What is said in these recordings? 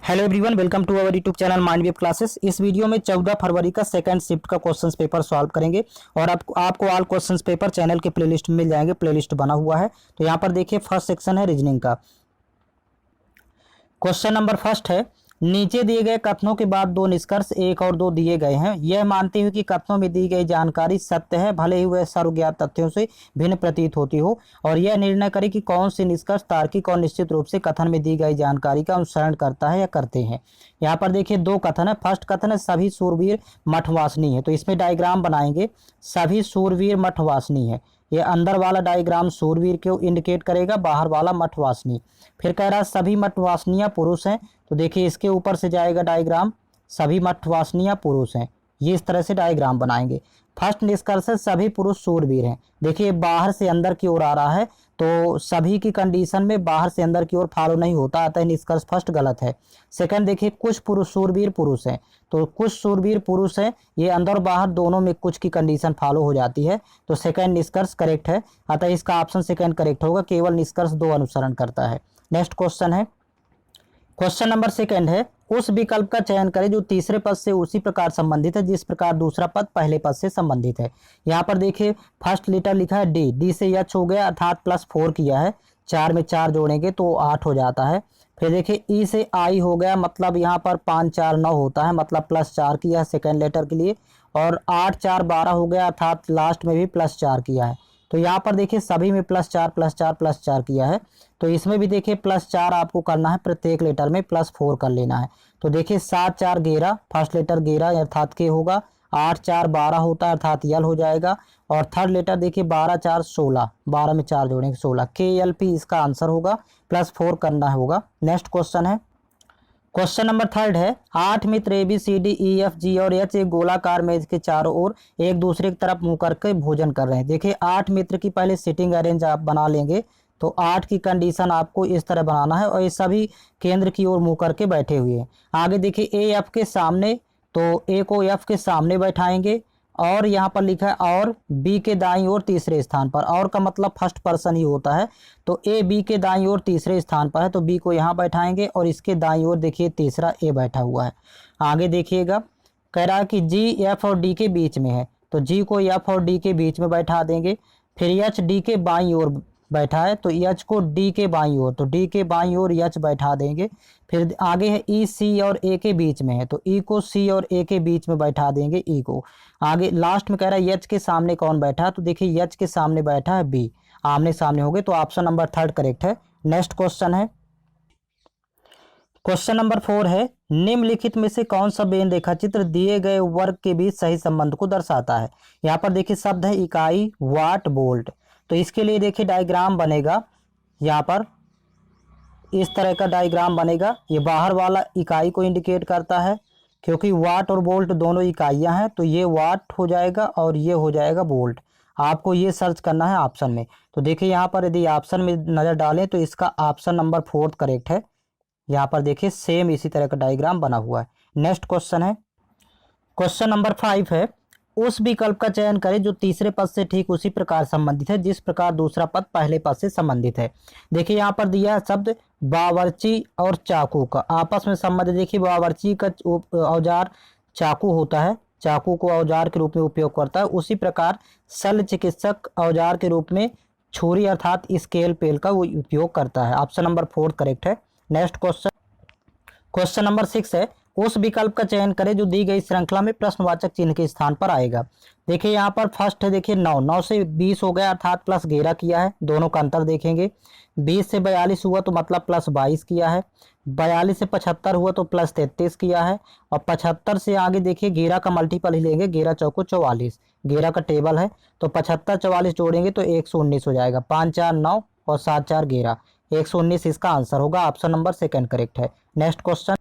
Hello everyone, welcome to our YouTube channel Mind Wave Classes. इस video में 14 फरवरी का सेकंड शिफ्ट का क्वेश्चंस पेपर सॉल्व करेंगे और आपको ऑल क्वेश्चंस पेपर चैनल के प्लेलिस्ट में मिल जाएंगे। प्लेलिस्ट बना हुआ है। तो यहाँ पर देखिए, फर्स्ट सेक्शन है रीजनिंग का। क्वेश्चन नंबर फर्स्ट है, नीचे दिए गए कथनों के बाद दो निष्कर्ष 1 और 2 दिए गए हैं। यह मानते हुए कि कथनों में दी गई जानकारी सत्य है, भले ही वह सर्वज्ञात तथ्यों से भिन्न प्रतीत होती हो, और यह निर्णय करे कि कौन से निष्कर्ष तार्किक और निश्चित रूप से कथन में दी गई जानकारी का अनुसरण करता है या करते हैं। यहाँ पर देखिए दो कथन है। फर्स्ट कथन है, सभी सूरवीर मठवासनी है। तो इसमें डायग्राम बनाएंगे। सभी सूरवीर मठवासनी है। ये अंदर वाला डायग्राम सूरवीर को इंडिकेट करेगा, बाहर वाला मठवासनी। फिर कह रहा है सभी मठवासनियां पुरुष हैं। तो देखिए इसके ऊपर से जाएगा डायग्राम, सभी मठवासनियां पुरुष हैं। ये इस तरह से डायग्राम बनाएंगे। फर्स्ट निष्कर्ष है, सभी पुरुष सूरवीर हैं। देखिए बाहर से अंदर की ओर आ रहा है, तो सभी की कंडीशन में बाहर से अंदर की ओर फॉलो नहीं होता, अतः निष्कर्ष फर्स्ट गलत है। सेकंड देखिए, कुछ पुरुष सूरवीर पुरुष हैं। तो कुछ सूरवीर पुरुष हैं, ये अंदर और बाहर दोनों में कुछ की कंडीशन फॉलो हो जाती है। तो सेकंड निष्कर्ष करेक्ट है, अतः इसका ऑप्शन सेकंड करेक्ट होगा। केवल निष्कर्ष 2 अनुसरण करता है। नेक्स्ट क्वेश्चन है, क्वेश्चन नंबर सेकंड है, उस विकल्प का चयन करें जो तीसरे पद से उसी प्रकार संबंधित है जिस प्रकार दूसरा पद पहले पद से संबंधित है। यहाँ पर देखिए फर्स्ट लेटर लिखा है डी, डी से एच हो गया अर्थात +4 किया है। 4 में 4 जोड़ेंगे तो 8 हो जाता है। फिर देखिए ई से आई हो गया, मतलब यहाँ पर 5 4 9 होता है, मतलब +4 किया है सेकेंड लेटर के लिए। और 8 4 12 हो गया अर्थात लास्ट में भी +4 किया है। तो यहाँ पर देखिए सभी में +4 +4 +4 किया है। तो इसमें भी देखिए +4 आपको करना है, प्रत्येक लेटर में +4 कर लेना है। तो देखिए 7 4 11, फर्स्ट लेटर 11 अर्थात के होगा। 8 4 12 होता है अर्थात यल हो जाएगा। और थर्ड लेटर देखिए 12 4 16, 12 में 4 जोड़ेंगे 16, KLP इसका आंसर होगा। +4 करना होगा। नेक्स्ट क्वेश्चन है, क्वेश्चन नंबर थर्ड है, 8 मित्र ABCDEFG और H एक गोलाकार मेज के चारों ओर एक दूसरे की तरफ मुंह करके भोजन कर रहे हैं। देखिए 8 मित्र की पहले सिटिंग अरेंज आप बना लेंगे। तो 8 की कंडीशन आपको इस तरह बनाना है और ये सभी केंद्र की ओर मुंह करके बैठे हुए हैं। आगे देखिए A F के सामने, तो A को F के सामने बैठाएंगे। और यहाँ पर लिखा है और B के दाईं ओर तीसरे स्थान पर। और का मतलब फर्स्ट पर्सन ही होता है। तो A B के दाईं ओर तीसरे स्थान पर है, तो B को यहाँ बैठाएंगे और इसके दाईं ओर देखिए तीसरा A बैठा हुआ है। आगे देखिएगा, कह रहा है कि G F और D के बीच में है, तो G को F और D के बीच में बैठा देंगे। फिर H D के बाईं ओर बैठा है, तो H को D के बाईं ओर, तो D के बाईं ओर H बैठा देंगे। फिर आगे है E C और A के बीच में है, तो E को C और A के बीच में बैठा देंगे E को। आगे लास्ट में कह रहा है H के सामने कौन बैठा है, तो देखिए H के सामने बैठा है B, आमने सामने हो गए। तो ऑप्शन नंबर थर्ड करेक्ट है। नेक्स्ट क्वेश्चन है, क्वेश्चन नंबर 4 है, निम्नलिखित में से कौन सा बेन रेखा चित्र दिए गए वर्ग के बीच सही संबंध को दर्शाता है। यहाँ पर देखिए शब्द है इकाई, वाट, वोल्ट। तो इसके लिए देखिए डायग्राम बनेगा। यहाँ पर इस तरह का डायग्राम बनेगा। ये बाहर वाला इकाई को इंडिकेट करता है, क्योंकि वाट और वोल्ट दोनों इकाइयाँ हैं। तो ये वाट हो जाएगा और ये हो जाएगा वोल्ट। आपको ये सर्च करना है ऑप्शन में। तो देखिए यहाँ पर यदि ऑप्शन में नज़र डालें तो इसका ऑप्शन नंबर 4 करेक्ट है। यहाँ पर देखिए सेम इसी तरह का डायग्राम बना हुआ है। नेक्स्ट क्वेश्चन है, क्वेश्चन नंबर 5 है, उस विकल्प का चयन करें जो तीसरे पद से ठीक उसी प्रकार संबंधित है जिस प्रकार दूसरा पद पहले पद से संबंधित है। देखिए यहाँ पर दिया है शब्द बावर्ची और चाकू का आपस में संबंध। देखिए बावर्ची का औजार चाकू होता है, चाकू को औजार के रूप में उपयोग करता है। उसी प्रकार शल्य चिकित्सक औजार के रूप में छुरी अर्थात स्केल पेल का वो उपयोग करता है। ऑप्शन नंबर 4 करेक्ट है। नेक्स्ट क्वेश्चन, क्वेश्चन नंबर 6 है, उस विकल्प का चयन करें जो दी गई श्रृंखला में प्रश्नवाचक चिन्ह के स्थान पर आएगा। देखिए यहाँ पर फर्स्ट है, देखिए 9, 9 से 20 हो गया अर्थात +11 किया है। दोनों का अंतर देखेंगे। 20 से 42 हुआ तो मतलब +22 किया है। 42 से 75 हुआ तो +33 किया है। और 75 से आगे देखिए 11 का मल्टीपल ही लेंगे, 11 चौको 44, 11 का टेबल है। तो 75 44 जोड़ेंगे तो 119 हो जाएगा। 5 4 9 और 7 4 11, 119 इसका आंसर होगा। ऑप्शन नंबर सेकंड करेक्ट है। नेक्स्ट क्वेश्चन,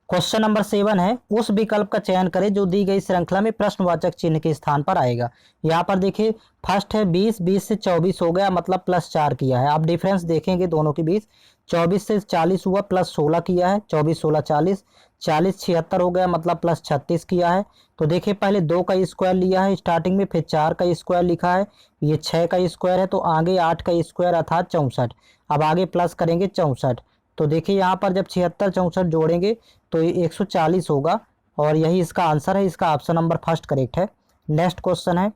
क्वेश्चन नंबर 7 है, उस विकल्प का चयन करें जो दी गई श्रृंखला में प्रश्नवाचक चिन्ह के स्थान पर आएगा। यहाँ पर देखिए फर्स्ट है 20, 20 से 24 हो गया मतलब +4 किया है। आप डिफरेंस देखेंगे दोनों के बीच। 24 से 40 हुआ +16 किया है। 24 16 40, 40 76 हो गया मतलब +36 किया है। तो देखिए पहले 2 का स्क्वायर लिया है स्टार्टिंग में, फिर 4 का स्क्वायर लिखा है, ये 6 का स्क्वायर है। तो आगे 8 का स्क्वायर अर्थात 64। अब आगे प्लस करेंगे 64, तो देखिए यहाँ पर जब 76 64 जोड़ेंगे तो ये 140 होगा और यही इसका आंसर है। इसका ऑप्शन नंबर फर्स्ट करेक्ट है। नेक्स्ट क्वेश्चन है,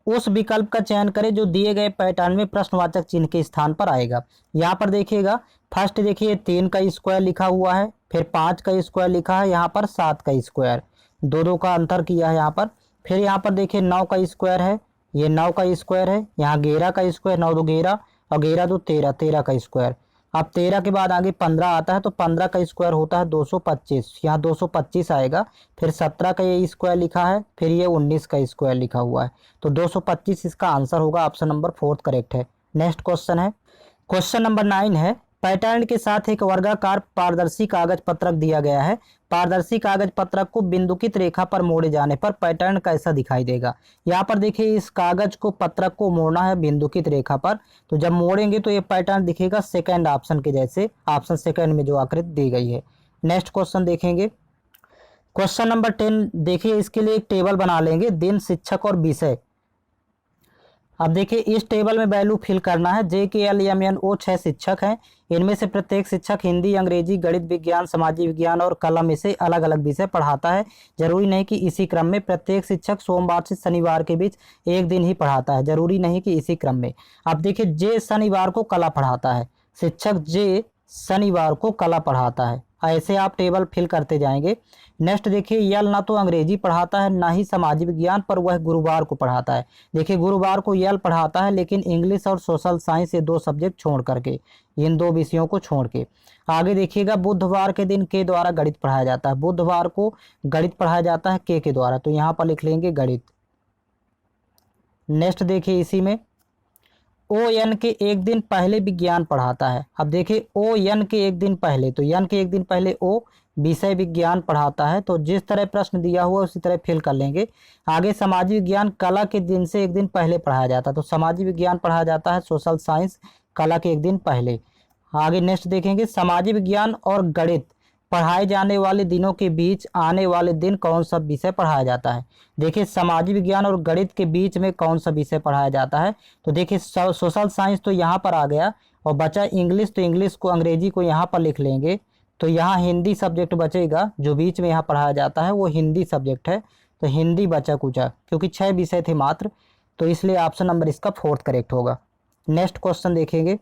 उस विकल्प का चयन करें जो दिए गए पैटर्न में प्रश्नवाचक चिन्ह के स्थान पर आएगा। यहाँ पर देखिएगा, फर्स्ट देखिए 3 का स्क्वायर लिखा हुआ है, फिर 5 का स्क्वायर लिखा है, यहाँ पर 7 का स्क्वायर, दो दो का अंतर किया है यहाँ पर। फिर यहाँ पर देखिए 9 का स्क्वायर है, ये 9 का स्क्वायर है, यहाँ 11 का स्क्वायर, 9 दो 11 और 11 दो 13, 13 का स्क्वायर। अब 13 के बाद आगे 15 आता है तो 15 का स्क्वायर होता है 225, यहाँ 225 आएगा। फिर 17 का ये स्क्वायर लिखा है, फिर ये 19 का स्क्वायर लिखा हुआ है, तो 225 इसका आंसर होगा। ऑप्शन नंबर फोर्थ करेक्ट है। नेक्स्ट क्वेश्चन है, क्वेश्चन नंबर 9 है, पैटर्न के साथ एक वर्गाकार पारदर्शी कागज पत्रक दिया गया है। पारदर्शी कागज पत्रक को बिंदुकित रेखा पर मोड़े जाने पर पैटर्न कैसा दिखाई देगा। यहाँ पर देखिए इस कागज को पत्रक को मोड़ना है बिंदुकित रेखा पर, तो जब मोड़ेंगे तो ये पैटर्न दिखेगा सेकंड ऑप्शन के जैसे, ऑप्शन सेकंड में जो आकृति दी गई है। नेक्स्ट क्वेश्चन देखेंगे, क्वेश्चन नंबर 10 देखिए, इसके लिए एक टेबल बना लेंगे, दिन, शिक्षक और विषय। अब देखिए इस टेबल में वैल्यू फिल करना है। JKLMNO 6 शिक्षक हैं, इनमें से प्रत्येक शिक्षक हिंदी, अंग्रेजी, गणित, विज्ञान, समाजी विज्ञान और कला में से अलग अलग विषय पढ़ाता है। जरूरी नहीं कि इसी क्रम में। प्रत्येक शिक्षक सोमवार से शनिवार के बीच एक दिन ही पढ़ाता है, जरूरी नहीं कि इसी क्रम में। अब देखिए जे शनिवार को कला पढ़ाता है, शिक्षक जे शनिवार को कला पढ़ाता है, ऐसे आप टेबल फिल करते जाएंगे। नेक्स्ट देखिए, यल ना तो अंग्रेजी पढ़ाता है ना ही समाजिक विज्ञान, पर वह गुरुवार को पढ़ाता है। देखिए गुरुवार को यल पढ़ाता है, लेकिन इंग्लिश और सोशल साइंस ये दो सब्जेक्ट छोड़ करके, इन दो विषयों को छोड़ के। आगे देखिएगा, बुधवार के दिन के द्वारा गणित पढ़ाया जाता है, बुधवार को गणित पढ़ाया जाता है के द्वारा, तो यहाँ पर लिख लेंगे गणित। नेक्स्ट देखिए, इसी में ON के एक दिन पहले विज्ञान पढ़ाता है। अब देखिए ON के एक दिन पहले, तो N के एक दिन पहले O विषय विज्ञान पढ़ाता है, तो जिस तरह प्रश्न दिया हुआ उसी तरह फिल कर लेंगे। आगे सामाजिक विज्ञान कला के दिन से एक दिन पहले पढ़ाया जाता है, तो सामाजिक विज्ञान पढ़ाया जाता है सोशल साइंस कला के एक दिन पहले। आगे नेक्स्ट देखेंगे, सामाजिक विज्ञान और गणित पढ़ाए जाने वाले दिनों के बीच आने वाले दिन कौन सा विषय पढ़ाया जाता है। देखिए सामाजिक विज्ञान और गणित के बीच में कौन सा विषय पढ़ाया जाता है, तो देखिए सोशल साइंस तो यहाँ पर आ गया और बचा इंग्लिश, तो इंग्लिश को अंग्रेजी को यहाँ पर लिख लेंगे, तो यहाँ हिंदी सब्जेक्ट बचेगा, जो बीच में यहाँ पढ़ाया जाता है वो हिंदी सब्जेक्ट है, तो हिंदी बचा कुचा, क्योंकि 6 विषय थे मात्र, तो इसलिए ऑप्शन नंबर इसका फोर्थ करेक्ट होगा। नेक्स्ट क्वेश्चन देखेंगे,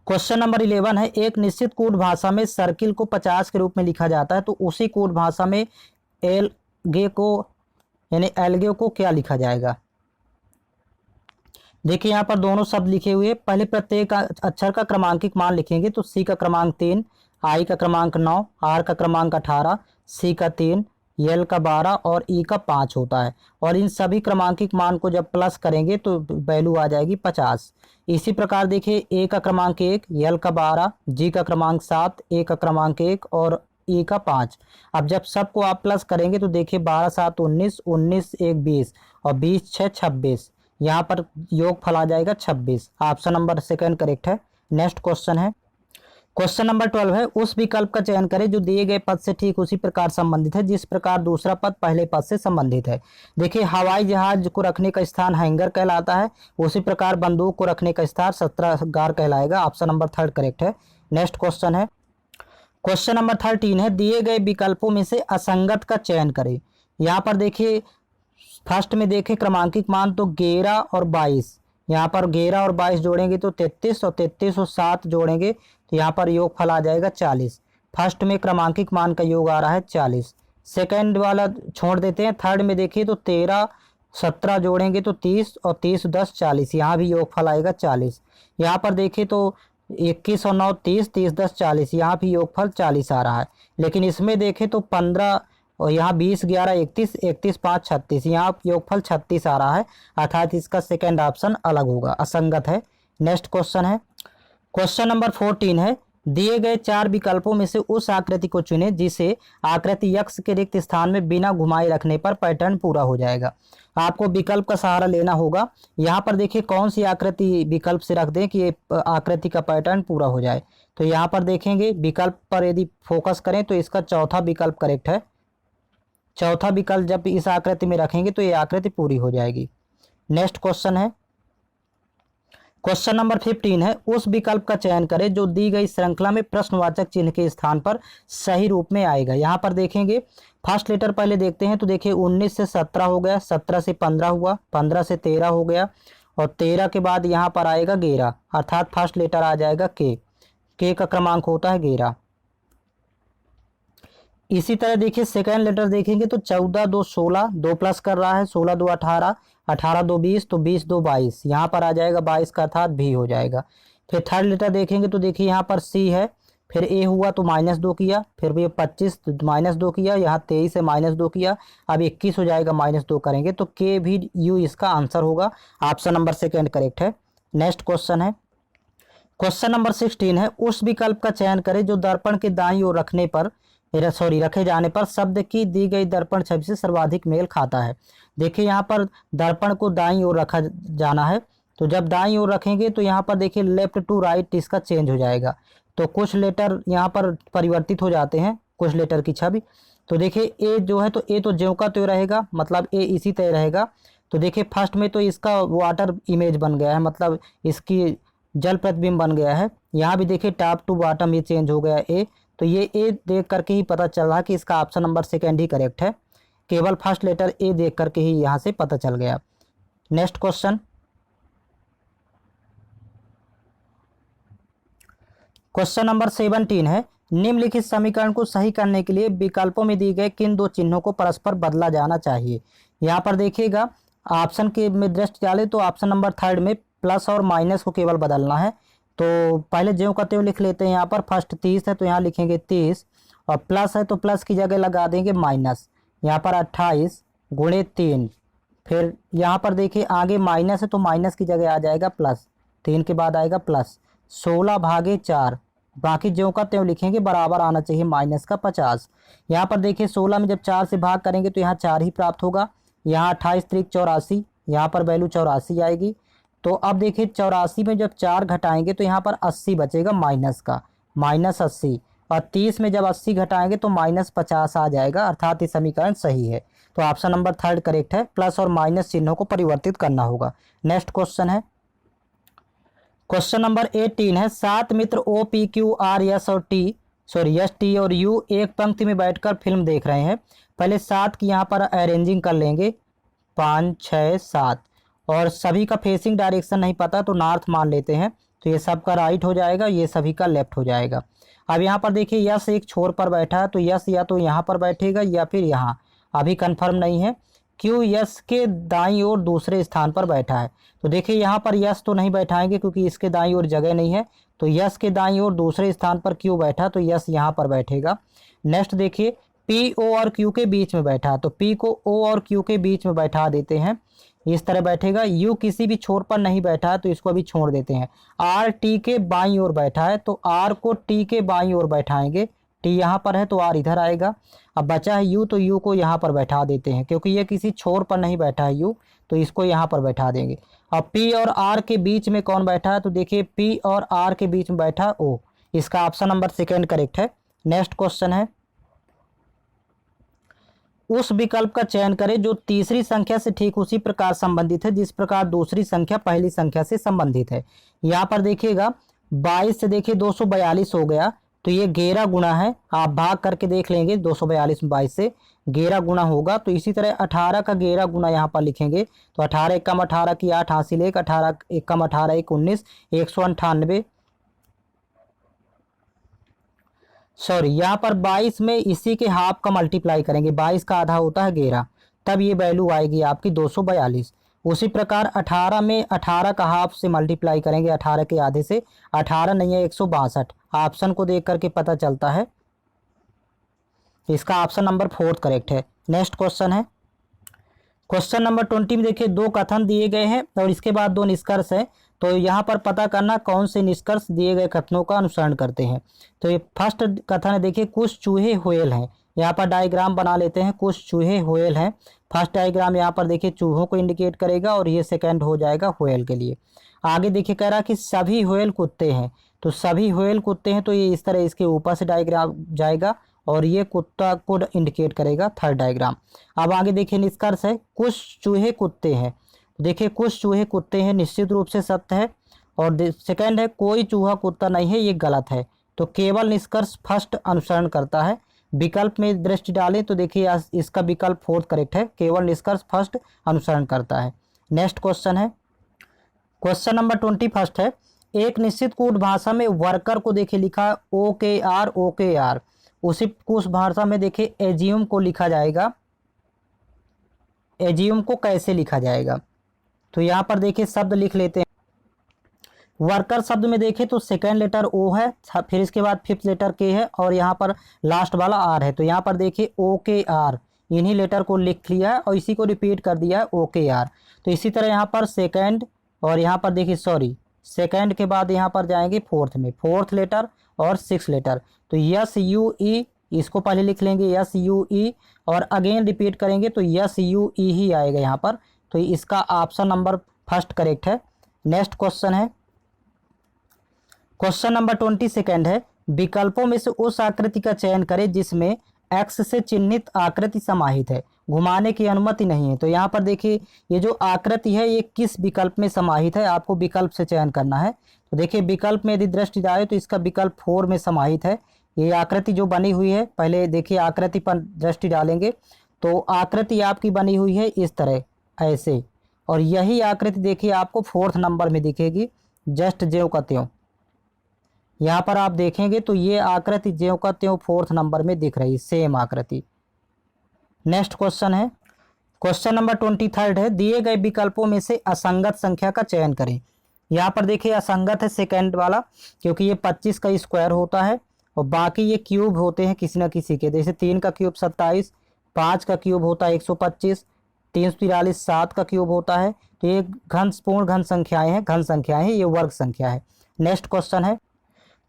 क्वेश्चन नंबर 11 है, एक निश्चित कूट भाषा में सर्किल को 50 के रूप में लिखा जाता है, तो उसी कूट भाषा में एलगे को यानी एलगे को क्या लिखा जाएगा। देखिए यहाँ पर दोनों शब्द लिखे हुए, पहले प्रत्येक अक्षर का क्रमांकित मान लिखेंगे, तो सी का क्रमांक 3, आई का क्रमांक 9, आर का क्रमांक 18, सी का 3, एल का 12 और ई का 5 होता है। और इन सभी क्रमांकित मान को जब प्लस करेंगे तो वैल्यू आ जाएगी 50। इसी प्रकार देखिए ए का क्रमांक 1, एल का 12, जी का क्रमांक 7, ए का क्रमांक 1 और ई का 5। अब जब सबको आप प्लस करेंगे तो देखिए 12 7 19, 19 1 20 और 20 6 26, यहाँ पर योगफल आ जाएगा 26। ऑप्शन नंबर सेकंड करेक्ट है। नेक्स्ट क्वेश्चन है, क्वेश्चन नंबर 12 है, उस विकल्प का चयन करें जो दिए गए पद से ठीक उसी प्रकार संबंधित है जिस प्रकार दूसरा पद पहले पद से संबंधित है। देखिए हवाई जहाज को रखने का स्थान हैंगर कहलाता है, उसी प्रकार बंदूक को रखने का स्थान शस्त्रागार कहलाएगा। ऑप्शन नंबर थर्ड करेक्ट है। नेक्स्ट क्वेश्चन है, क्वेश्चन नंबर 13 है, दिए गए विकल्पों में से असंगत का चयन करें। यहाँ पर देखिए फर्स्ट में देखें क्रमांकित मान तो 11 और 22, यहाँ पर 11 और 22 जोड़ेंगे तो 33 और 33 और 7 जोड़ेंगे तो यहाँ पर योगफल आ जाएगा 40। फर्स्ट में क्रमांकित मान का योग आ रहा है 40। सेकंड वाला छोड़ देते हैं। थर्ड में देखिए तो 13 17 जोड़ेंगे तो 30 और 30 10 40, यहाँ भी योगफल आएगा 40। यहाँ पर देखिए तो 21 और 9 30, 30 10 40, यहाँ भी योगफल 40 आ रहा है। लेकिन इसमें देखें तो 15 और यहाँ 20 11 31, 31 5 36, यहाँ योगफल 36 आ रहा है, अर्थात इसका सेकंड ऑप्शन अलग होगा, असंगत है। नेक्स्ट क्वेश्चन है, क्वेश्चन नंबर 14 है, दिए गए 4 विकल्पों में से उस आकृति को चुनें जिसे आकृति यक्ष के रिक्त स्थान में बिना घुमाए रखने पर पैटर्न पूरा हो जाएगा। आपको विकल्प का सहारा लेना होगा। यहाँ पर देखिए कौन सी आकृति विकल्प से रख दें कि ये आकृति का पैटर्न पूरा हो जाए। तो यहाँ पर देखेंगे विकल्प पर यदि फोकस करें तो इसका चौथा विकल्प करेक्ट है। चौथा विकल्प जब इस आकृति में रखेंगे तो ये आकृति पूरी हो जाएगी। नेक्स्ट क्वेश्चन है, क्वेश्चन नंबर 15 है, उस विकल्प का चयन करें जो दी गई श्रृंखला में प्रश्नवाचक चिन्ह के स्थान पर सही रूप में आएगा। यहाँ पर देखेंगे फर्स्ट लेटर पहले देखते हैं, तो देखिए 19 से 17 हो गया, 17 से 15 हुआ, 15 से 13 हो गया, और 13 के बाद यहाँ पर आएगा 11, अर्थात फर्स्ट लेटर आ जाएगा के का क्रमांक होता है 11। इसी तरह देखिए सेकेंड लेटर देखेंगे तो 14 2 16, 2 प्लस कर रहा है, 16 2 18, 18 2 20, तो 20 2 22, यहाँ पर आ जाएगा 22 का अर्थात भी हो जाएगा। फिर थर्ड लेटर देखेंगे तो देखिए यहाँ पर सी है, फिर ए हुआ तो -2 किया, फिर भी 25 तो -2 किया, यहाँ 23 से -2 किया, अब 21 हो जाएगा, -2 करेंगे तो के भी यू इसका आंसर होगा। ऑप्शन नंबर सेकेंड करेक्ट है। नेक्स्ट क्वेश्चन है, क्वेश्चन नंबर 16 है, उस विकल्प का चयन करें जो दर्पण के दाईं ओर रखे जाने पर शब्द की दी गई दर्पण छवि से सर्वाधिक मेल खाता है। देखिए यहाँ पर दर्पण को दाईं ओर रखा जाना है, तो जब दाईं ओर रखेंगे तो यहाँ पर देखिए लेफ्ट टू राइट इसका चेंज हो जाएगा, तो कुछ लेटर यहाँ पर परिवर्तित हो जाते हैं, कुछ लेटर की छवि। तो देखिए ए जो है तो ए तो ज्यों का त्यों रहेगा, मतलब ए इसी तरह रहेगा। तो देखिए फर्स्ट में तो इसका वाटर इमेज बन गया है, मतलब इसकी जल प्रतिबिंब बन गया है। यहाँ भी देखिए टॉप टू बॉटम ये चेंज हो गया ए, तो ये ए देख करके ही पता चल रहा कि इसका ऑप्शन नंबर सेकेंड ही करेक्ट है। केवल फर्स्ट लेटर ए देख करके ही यहाँ से पता चल गया। नेक्स्ट क्वेश्चन, क्वेश्चन नंबर 17 है, निम्नलिखित समीकरण को सही करने के लिए विकल्पों में दिए गए किन दो चिन्हों को परस्पर बदला जाना चाहिए। यहाँ पर देखिएगा ऑप्शन के में दृष्टि डाले तो ऑप्शन नंबर थर्ड में प्लस और माइनस को केवल बदलना है। तो पहले ज्यों का त्यों लिख लेते हैं, यहाँ पर फर्स्ट 30 है तो यहाँ लिखेंगे 30, और प्लस है तो प्लस की जगह लगा देंगे माइनस, यहाँ पर 28 गुणे 3, फिर यहाँ पर देखिए आगे माइनस है तो माइनस की जगह आ जाएगा प्लस, 3 के बाद आएगा प्लस 16/4, बाकी ज्यों का त्यों लिखेंगे, बराबर आना चाहिए माइनस का 50। यहाँ पर देखिए 16 में जब 4 से भाग करेंगे तो यहाँ 4 ही प्राप्त होगा, यहाँ 28 3 84, यहाँ पर वैल्यू 84 आएगी। तो अब देखिए 84 में जब 4 घटाएंगे तो यहाँ पर 80 बचेगा माइनस का, -80, और 30 में जब 80 घटाएंगे तो -50 आ जाएगा, अर्थात ये समीकरण सही है। तो ऑप्शन नंबर थर्ड करेक्ट है, प्लस और माइनस चिन्हों को परिवर्तित करना होगा। नेक्स्ट क्वेश्चन है, क्वेश्चन नंबर 18 है, 7 मित्र O P Q R S T और यू एक पंक्ति में बैठकर फिल्म देख रहे हैं। पहले 7 की यहाँ पर अरेंजिंग कर लेंगे, 5 6 7, और सभी का फेसिंग डायरेक्शन नहीं पता तो नॉर्थ मान लेते हैं, तो ये सब का राइट हो जाएगा, ये सभी का लेफ्ट हो जाएगा। अब यहाँ पर देखिए यस एक छोर पर बैठा है, तो यस या तो यहाँ पर बैठेगा या फिर यहाँ, अभी कंफर्म नहीं है। क्यू यस के दाईं ओर दूसरे स्थान पर बैठा है, तो देखिए यहाँ पर यस तो नहीं बैठाएंगे क्योंकि इसके दाईं ओर जगह नहीं है, तो यस के दाईं ओर दूसरे स्थान पर क्यू बैठा तो यस यहाँ पर बैठेगा। नेक्स्ट देखिए पी ओ और क्यू के बीच में बैठा, तो पी को ओ और क्यू के बीच में बैठा देते हैं, इस तरह बैठेगा। यू किसी भी छोर पर नहीं बैठा है तो इसको अभी छोड़ देते हैं। आर टी के बाईं ओर बैठा है, तो आर को टी के बाईं ओर बैठाएंगे, टी यहाँ पर है तो आर इधर आएगा। अब बचा है यू, तो यू को यहाँ पर बैठा देते हैं, क्योंकि ये किसी छोर पर नहीं बैठा है यू, तो इसको यहाँ पर बैठा देंगे। अब पी और आर के बीच में कौन बैठा है, तो देखिए पी और आर के बीच में बैठा ओ, इसका ऑप्शन नंबर सेकेंड करेक्ट है। नेक्स्ट क्वेश्चन है, उस विकल्प का चयन करें जो तीसरी संख्या से ठीक उसी प्रकार संबंधित है जिस प्रकार दूसरी संख्या पहली संख्या से संबंधित है। यहाँ पर देखिएगा 22 से देखिए 242 हो गया, तो ये 11 गुना है, आप भाग करके देख लेंगे 242 में 22 से 11 गुना होगा। तो इसी तरह 18 का 11 गुना यहाँ पर लिखेंगे, तो 18 एकम 18 की 8 हासिल 1, 18 एकम 18 1 19, 198, सॉरी यहाँ पर 22 में इसी के हाफ का मल्टीप्लाई करेंगे, 22 का आधा होता है 11, तब ये वैल्यू आएगी आपकी 242। उसी प्रकार 18 में 18 का हाफ से मल्टीप्लाई करेंगे 18 के आधे से, 18 नहीं है 162, ऑप्शन को देख करके पता चलता है, इसका ऑप्शन नंबर फोर्थ करेक्ट है। नेक्स्ट क्वेश्चन है, क्वेश्चन नंबर 20 में देखिए 2 कथन दिए गए हैं और इसके बाद 2 निष्कर्ष है, तो यहाँ पर पता करना कौन से निष्कर्ष दिए गए कथनों का अनुसरण करते हैं। तो ये फर्स्ट कथन है, देखिए कुछ चूहे होयल हैं, यहाँ पर डायग्राम बना लेते हैं, कुछ चूहे होयल हैं। फर्स्ट डायग्राम यहाँ पर देखिए चूहों को इंडिकेट करेगा और ये सेकंड हो जाएगा होयल के लिए। आगे देखिए कह रहा कि सभी होयल कुत्ते हैं, तो सभी होयल कुत्ते हैं, तो ये इस तरह इसके ऊपर से डायग्राम जाएगा और ये कुत्ता को इंडिकेट करेगा थर्ड डायग्राम। अब आगे देखिए निष्कर्ष है, कुछ चूहे कुत्ते हैं, देखिए कुछ चूहे कुत्ते हैं निश्चित रूप से सत्य है, और सेकंड है कोई चूहा कुत्ता नहीं है, ये गलत है। तो केवल निष्कर्ष फर्स्ट अनुसरण करता है। विकल्प में दृष्टि डालें तो देखिए इसका विकल्प फोर्थ करेक्ट है, केवल निष्कर्ष फर्स्ट अनुसरण करता है। नेक्स्ट क्वेश्चन है, क्वेश्चन नंबर 21 है, एक निश्चित कोड भाषा में वर्कर को देखिए लिखा OKR, उसी कुछ भाषा में देखिए एज्यूम को लिखा जाएगा। एज्यूम को कैसे लिखा जाएगा, तो यहाँ पर देखिए शब्द लिख लेते हैं। वर्कर शब्द में देखें तो सेकेंड लेटर O है, फिर इसके बाद फिफ्थ लेटर K है और यहाँ पर लास्ट वाला R है। तो यहाँ पर देखिए OKR, इन्हीं लेटर को लिख लिया है और इसी को रिपीट कर दिया है OKR। तो इसी तरह यहाँ पर सेकेंड और यहाँ पर देखिए सेकेंड के बाद यहाँ पर जाएंगे फोर्थ में, फोर्थ लेटर और सिक्स लेटर। तो SUE, इसको पहले लिख लेंगे SUE और अगेन रिपीट करेंगे तो SUE ही आएगा यहाँ पर। तो इसका ऑप्शन नंबर फर्स्ट करेक्ट है। नेक्स्ट क्वेश्चन है, क्वेश्चन नंबर 22 है, विकल्पों में से उस आकृति का चयन करें जिसमें X से चिन्हित आकृति समाहित है, घुमाने की अनुमति नहीं है। तो यहाँ पर देखिए ये जो आकृति है ये किस विकल्प में समाहित है, आपको विकल्प से चयन करना है। तो देखिए विकल्प में यदि दृष्टि डाले तो इसका विकल्प 4 में समाहित है। ये आकृति जो बनी हुई है, पहले देखिए आकृति पर दृष्टि डालेंगे तो आकृति आपकी बनी हुई है इस तरह ऐसे, और यही आकृति देखिए आपको 4th नंबर में दिखेगी, जस्ट ज्यों का त्यों। यहाँ पर आप देखेंगे तो ये आकृति ज्यों का त्यों 4th नंबर में दिख रही, सेम आकृति। नेक्स्ट क्वेश्चन है, क्वेश्चन नंबर 23 है, दिए गए विकल्पों में से असंगत संख्या का चयन करें। यहाँ पर देखिए असंगत है सेकंड वाला, क्योंकि ये 25 का स्क्वायर होता है और बाकी ये क्यूब होते हैं किसी न किसी के। जैसे 3 का क्यूब 27, 5 का क्यूब होता है 125, 343, 7 का क्यूब होता है। तो ये पूर्ण घन संख्याएं हैं, घन संख्याएं हैं, ये वर्ग संख्या है। नेक्स्ट क्वेश्चन है,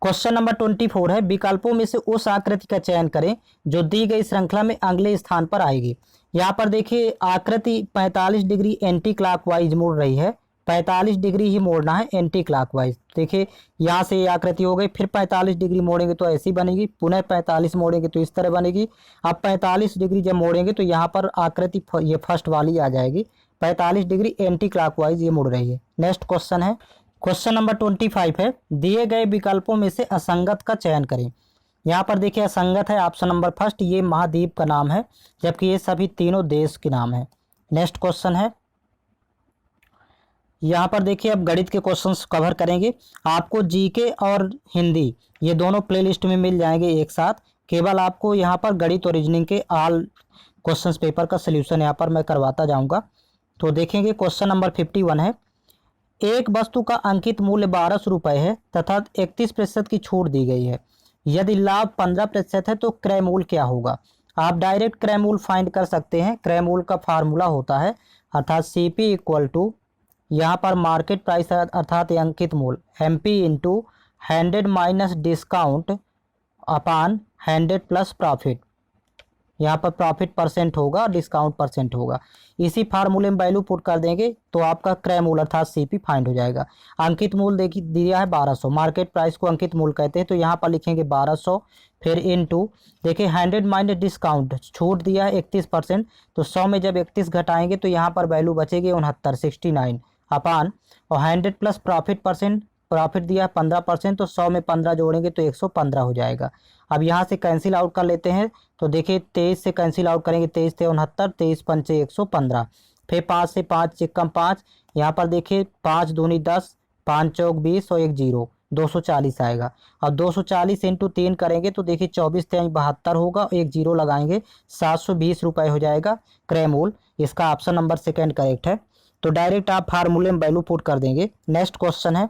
क्वेश्चन नंबर 24 है, विकल्पों में से उस आकृति का चयन करें जो दी गई श्रृंखला में अगले स्थान पर आएगी। यहाँ पर देखिए आकृति 45 डिग्री एंटी क्लॉकवाइज मुड़ रही है, 45 डिग्री ही मोड़ना है एंटी क्लॉकवाइज। देखिए यहाँ से ये आकृति हो गई, फिर 45 डिग्री मोड़ेंगे तो ऐसी बनेगी, पुनः 45 मोड़ेंगे तो इस तरह बनेगी। अब 45 डिग्री जब मोड़ेंगे तो यहाँ पर आकृति ये फर्स्ट वाली आ जाएगी, 45 डिग्री एंटी क्लॉकवाइज ये मुड़ रही है। नेक्स्ट क्वेश्चन है, क्वेश्चन नंबर 25 है, दिए गए विकल्पों में से असंगत का चयन करें। यहाँ पर देखिए असंगत है ऑप्शन नंबर फर्स्ट, ये महाद्वीप का नाम है, जबकि ये सभी तीनों देश के नाम है। नेक्स्ट क्वेश्चन है, यहाँ पर देखिए अब गणित के क्वेश्चंस कवर करेंगे। आपको जीके और हिंदी ये दोनों प्लेलिस्ट में मिल जाएंगे एक साथ, केवल आपको यहाँ पर गणित और रीजनिंग के ऑल क्वेश्चंस पेपर का सल्यूशन यहाँ पर मैं करवाता जाऊँगा। तो देखेंगे क्वेश्चन नंबर 51 है, एक वस्तु का अंकित मूल्य 1200 रुपये है तथा 31% की छूट दी गई है। यदि लाभ 15% है तो क्रय मूल्य क्या होगा। आप डायरेक्ट क्रय मूल्य फाइंड कर सकते हैं। क्रय मूल्य का फार्मूला होता है अर्थात CP इक्वल टू यहाँ पर मार्केट प्राइस अर्थात अंकित मूल्य MP इंटू 100 माइनस डिस्काउंट अपान 100 प्लस प्रॉफिट। यहाँ पर प्रॉफिट परसेंट होगा, डिस्काउंट परसेंट होगा। इसी फार्मूले में वैल्यू पुट कर देंगे तो आपका क्रय मूल्य अर्थात CP फाइंड हो जाएगा। अंकित मूल्य देखिए दिया है 1200, मार्केट प्राइस को अंकित मूल्य कहते हैं, तो यहाँ पर लिखेंगे 1200, फिर इनटू देखिए 100 माइनस डिस्काउंट, छूट दिया है 31%, तो 100 में जब 31 घटाएंगे तो यहाँ पर वैल्यू बचेगी 69 अपान, और 100 प्लस प्रॉफिट परसेंट, प्रॉफिट दिया है 15%, तो 100 में 15 जोड़ेंगे तो 115 हो जाएगा। अब यहाँ से कैंसिल आउट कर लेते हैं, तो देखिए 23 से कैंसिल आउट करेंगे, 23 से 69, 23 पंचे 115, फिर 5 से 5 चिक्कम 5, यहाँ पर देखिए 5 दूनी 10, 5 चौक 20 और 1 जीरो, 240 आएगा। अब 240 इंटू 3 करेंगे तो देखिए 24 3 72 होगा, 1 जीरो लगाएंगे, 720 रुपये हो जाएगा क्रय मूल्य। इसका ऑप्शन नंबर सेकेंड करेक्ट है। तो डायरेक्ट आप फार्मूले में वैल्यू पुट कर देंगे। नेक्स्ट क्वेश्चन है,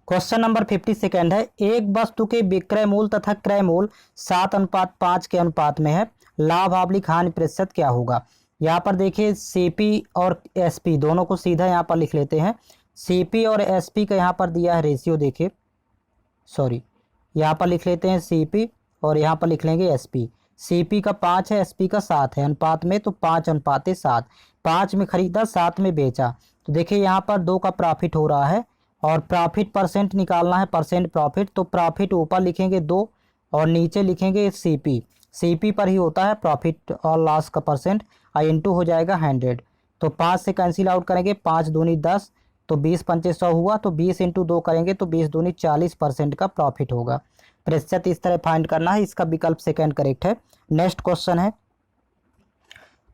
क्वेश्चन नंबर 52 है, एक वस्तु के विक्रय मूल्य तथा क्रय मूल्य 7:5 के अनुपात में है, लाभ ऑब्लिक हानि प्रतिशत क्या होगा। यहाँ पर देखिए CP और SP दोनों को सीधा यहाँ पर लिख लेते हैं। CP और SP का यहाँ पर दिया है रेशियो, देखिए यहाँ पर लिख लेते हैं CP और यहाँ पर लिख लेंगे SP। CP का 5 है, SP का 7 है अनुपात में, तो 5:7, 5 में खरीदा 7 में बेचा। तो देखिए यहाँ पर 2 का प्रॉफिट हो रहा है और प्रॉफिट परसेंट निकालना है, परसेंट प्रॉफिट, तो प्रॉफिट ऊपर लिखेंगे 2 और नीचे लिखेंगे CP पर ही होता है प्रॉफिट और लॉस का परसेंट, इंटू हो जाएगा 100। तो 5 से कैंसिल आउट करेंगे, 5 दूनी 10, तो 20 पंचे 100 हुआ, तो 20 इंटू 2 करेंगे तो 20 दूनी 40% का प्रॉफिट होगा। प्रतिशत इस तरह फाइंड करना है, इसका विकल्प सेकंड करेक्ट है। नेक्स्ट क्वेश्चन है,